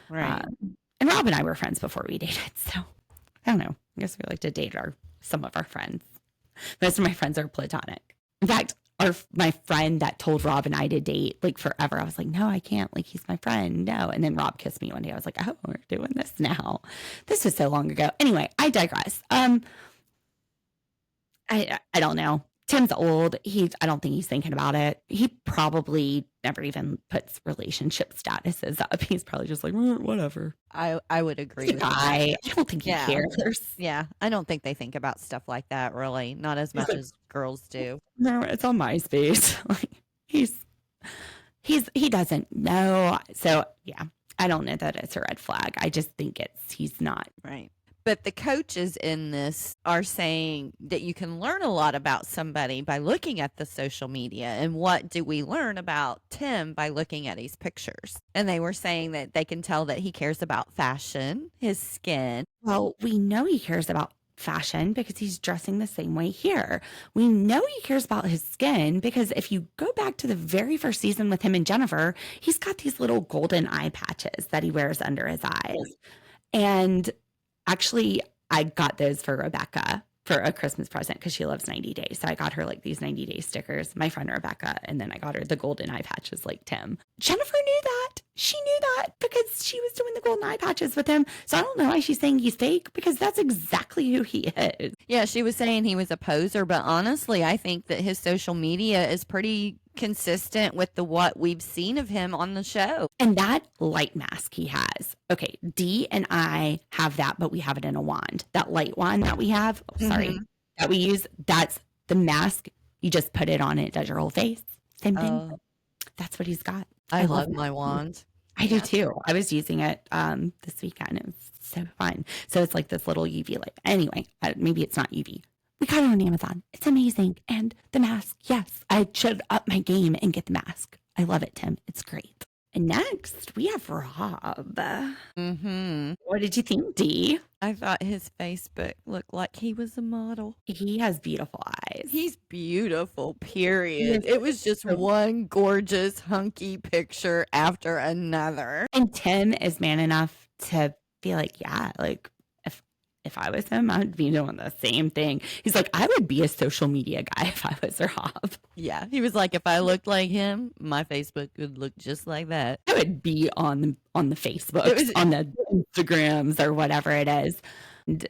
Right. And Rob and I were friends before we dated. So I don't know. I guess we like to date some of our friends. Most of my friends are platonic. In fact, my friend that told Rob and I to date forever, I was like, no, I can't. He's my friend. No. And then Rob kissed me one day. I was like, oh, we're doing this now. This was so long ago. Anyway, I digress. I don't know. Tim's old. I don't think he's thinking about it. He probably never even puts relationship statuses up. He's probably just like, whatever. I would agree with I don't think he Yeah. cares. Yeah, I don't think they think about stuff like that really, not as much as girls do. No, it's on MySpace. He doesn't know. So yeah, I don't know that it's a red flag. I just think he's not. Right. But the coaches in this are saying that you can learn a lot about somebody by looking at the social media. And what do we learn about Tim by looking at his pictures? And they were saying that they can tell that he cares about fashion, his skin. Well, we know he cares about fashion because he's dressing the same way here. We know he cares about his skin because if you go back to the very first season with him and Jennifer, he's got these little golden eye patches that he wears under his eyes. And actually, I got those for Rebecca for a Christmas present because she loves 90 days. So I got her these 90-day stickers, my friend Rebecca, and then I got her the golden eye patches like Tim. Jennifer knew that. She knew that because she was doing the golden eye patches with him. So I don't know why she's saying he's fake because that's exactly who he is. Yeah, she was saying he was a poser, but honestly, I think that his social media is pretty consistent with what we've seen of him on the show. And that light mask he has. Okay, Dee and I have that, but we have it in a wand. That light wand that we have, that we use, that's the mask. You just put it on, it does your whole face. Same thing. That's what he's got. I love my wand. I do too. I was using it this weekend. It was so fun. So it's like this little UV light. Anyway, maybe it's not UV. We got it on Amazon. It's amazing. And the mask, yes, I should up my game and get the mask. I love it, Tim. It's great. And next, we have Rob. Mm-hmm. What did you think, Dee? I thought his Facebook looked like he was a model. He has beautiful eyes. He's beautiful, period. He is It was just so- one gorgeous, hunky picture after another. And Tim is man enough to be like, yeah, like if I was him, I'd be doing the same thing. He's like, I would be a social media guy if I was Rob. Yeah, he was like, if I looked like him, my Facebook would look just like that. I would be on the Facebook, It was- on the Instagrams or whatever it is. And,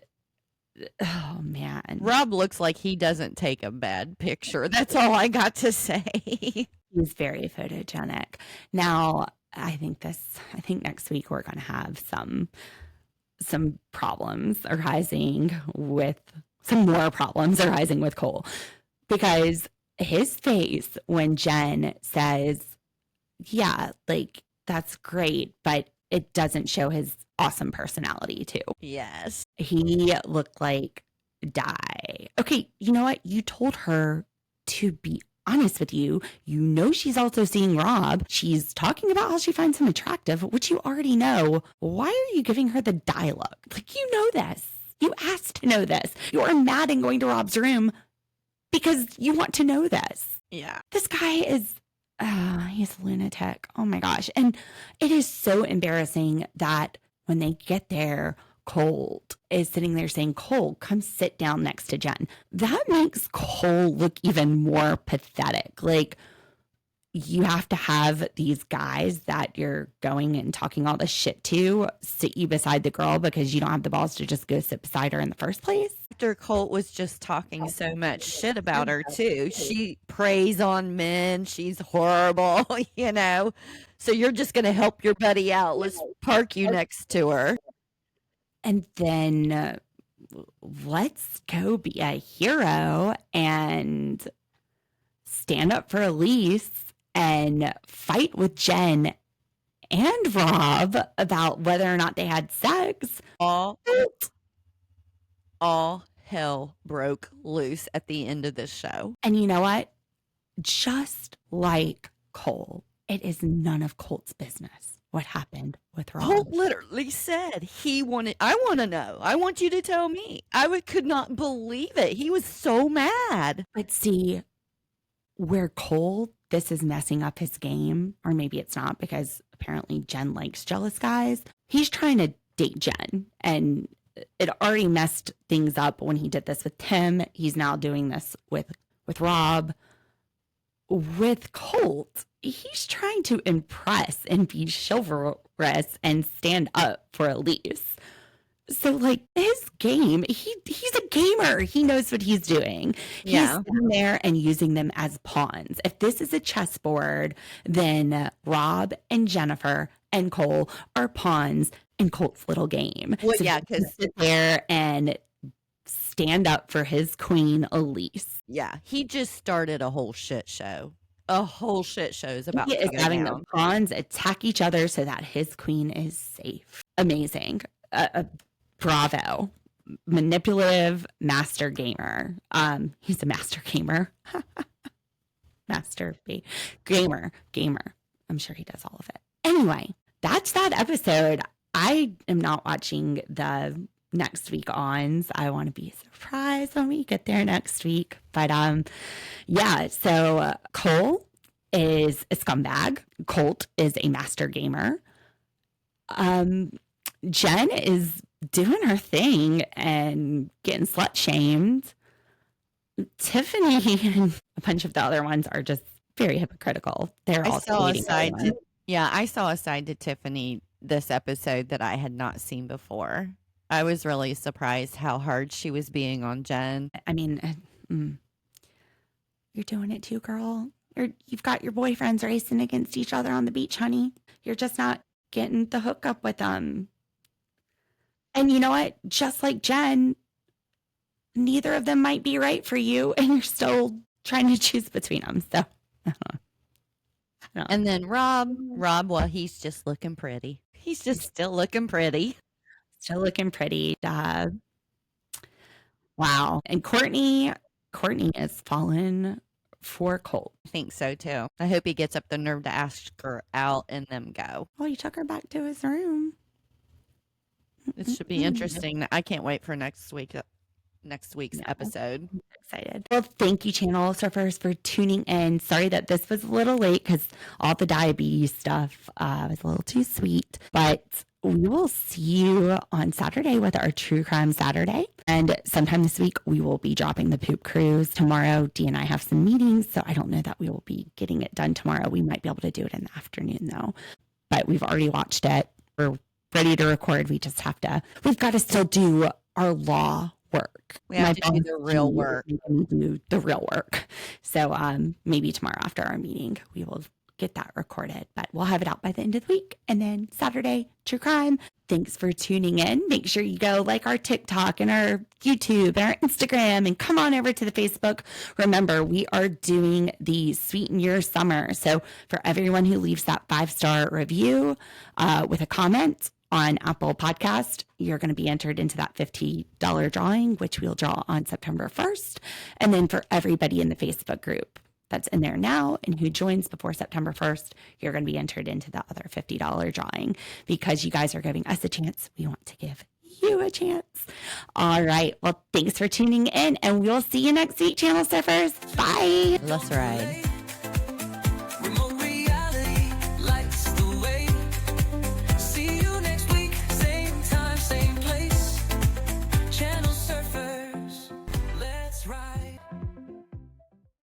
oh man, Rob looks like he doesn't take a bad picture. That's all I got to say. he's very photogenic. Now, I think next week we're going to have some problems arising with Cole, because his face when Jen says, yeah, like that's great, but it doesn't show his awesome personality too. Yes. He looked like die. Okay, you know what? You told her to be honest with you. You know she's also seeing Rob. She's talking about how she finds him attractive, which you already know. Why are you giving her the dialogue? Like, you know this. You asked to know this. You are mad and going to Rob's room because you want to know this. Yeah. This guy is, he's a lunatic. Oh my gosh. And it is so embarrassing that when they get there, Colt is sitting there saying, Cole, come sit down next to Jen. That makes Cole look even more pathetic. Like, you have to have these guys that you're going and talking all this shit to sit you beside the girl because you don't have the balls to just go sit beside her in the first place. After Colt was just talking so much shit about her too. She preys on men. She's horrible, you know. So you're just going to help your buddy out. Let's park you next to her. And then let's go be a hero and stand up for Elise and fight with Jen and Rob about whether or not they had sex. All hell broke loose at the end of this show. And you know what? Just like Cole, it is none of Colt's business what happened with Rob. Colt literally said I want to know. I want you to tell me. Could not believe it. He was so mad. But see, where Cole, this is messing up his game, or maybe it's not because apparently Jen likes jealous guys. He's trying to date Jen, and it already messed things up when he did this with Tim. He's now doing this with Rob. With Colt, he's trying to impress and be chivalrous and stand up for Elise. So, like, his game, he's a gamer. He knows what he's doing. Yeah. He's sitting there and using them as pawns. If this is a chessboard, then Rob and Jennifer and Cole are pawns in Colt's little game. Well, So yeah, he can 'cause- sit there and stand up for his queen, Elise. Yeah, he just started a whole shit show. A whole shit show is about He to is go having down. the pawns attack each other so that his queen is safe. Amazing. Bravo. Manipulative master gamer. He's a master gamer. Gamer. I'm sure he does all of it. Anyway, that's that episode. I am not watching the next week ons. I want to be surprised when we get there next week. But yeah, so Cole is a scumbag. Colt is a master gamer. Jen is doing her thing and getting slut shamed. Tiffany and a bunch of the other ones are just very hypocritical. They're all I saw a side to Tiffany this episode that I had not seen before. I was really surprised how hard she was being on Jen. I mean, you're doing it too, girl. You've got your boyfriends racing against each other on the beach, honey. You're just not getting the hookup with them. And you know what? Just like Jen, neither of them might be right for you, and you're still trying to choose between them. So, And then Rob, well, he's just looking pretty. He's just still looking pretty. Still looking pretty. Wow. And Courtney is falling for Colt. I think so too. I hope he gets up the nerve to ask her out and them go. Oh, he took her back to his room. It should be interesting. I can't wait for next week's episode. Excited. Well, thank you, Channel Surfers, for tuning in. Sorry that this was a little late because all the diabetes stuff was a little too sweet, but we will see you on Saturday with our True Crime Saturday. And sometime this week, we will be dropping the poop cruise. Tomorrow, Dee and I have some meetings, so I don't know that we will be getting it done tomorrow. We might be able to do it in the afternoon, though. But we've already watched it. We're ready to record. We've got to still do our law work. We have to do the real work. Do the real work. So maybe tomorrow after our meeting, we will get that recorded, but we'll have it out by the end of the week. And then Saturday, True Crime. Thanks for tuning in. Make sure you go like our TikTok and our YouTube and our Instagram and come on over to the Facebook. Remember, we are doing the Sweeten Your Summer. So for everyone who leaves that 5-star review with a comment on Apple Podcast, you're going to be entered into that $50 drawing, which we'll draw on September 1st. And then for everybody in the Facebook group that's in there now and who joins before September 1st, you're going to be entered into the other $50 drawing. Because you guys are giving us a chance, we want to give you a chance. All right. Well, thanks for tuning in, and we'll see you next week, Channel Surfers. Bye. Let's ride.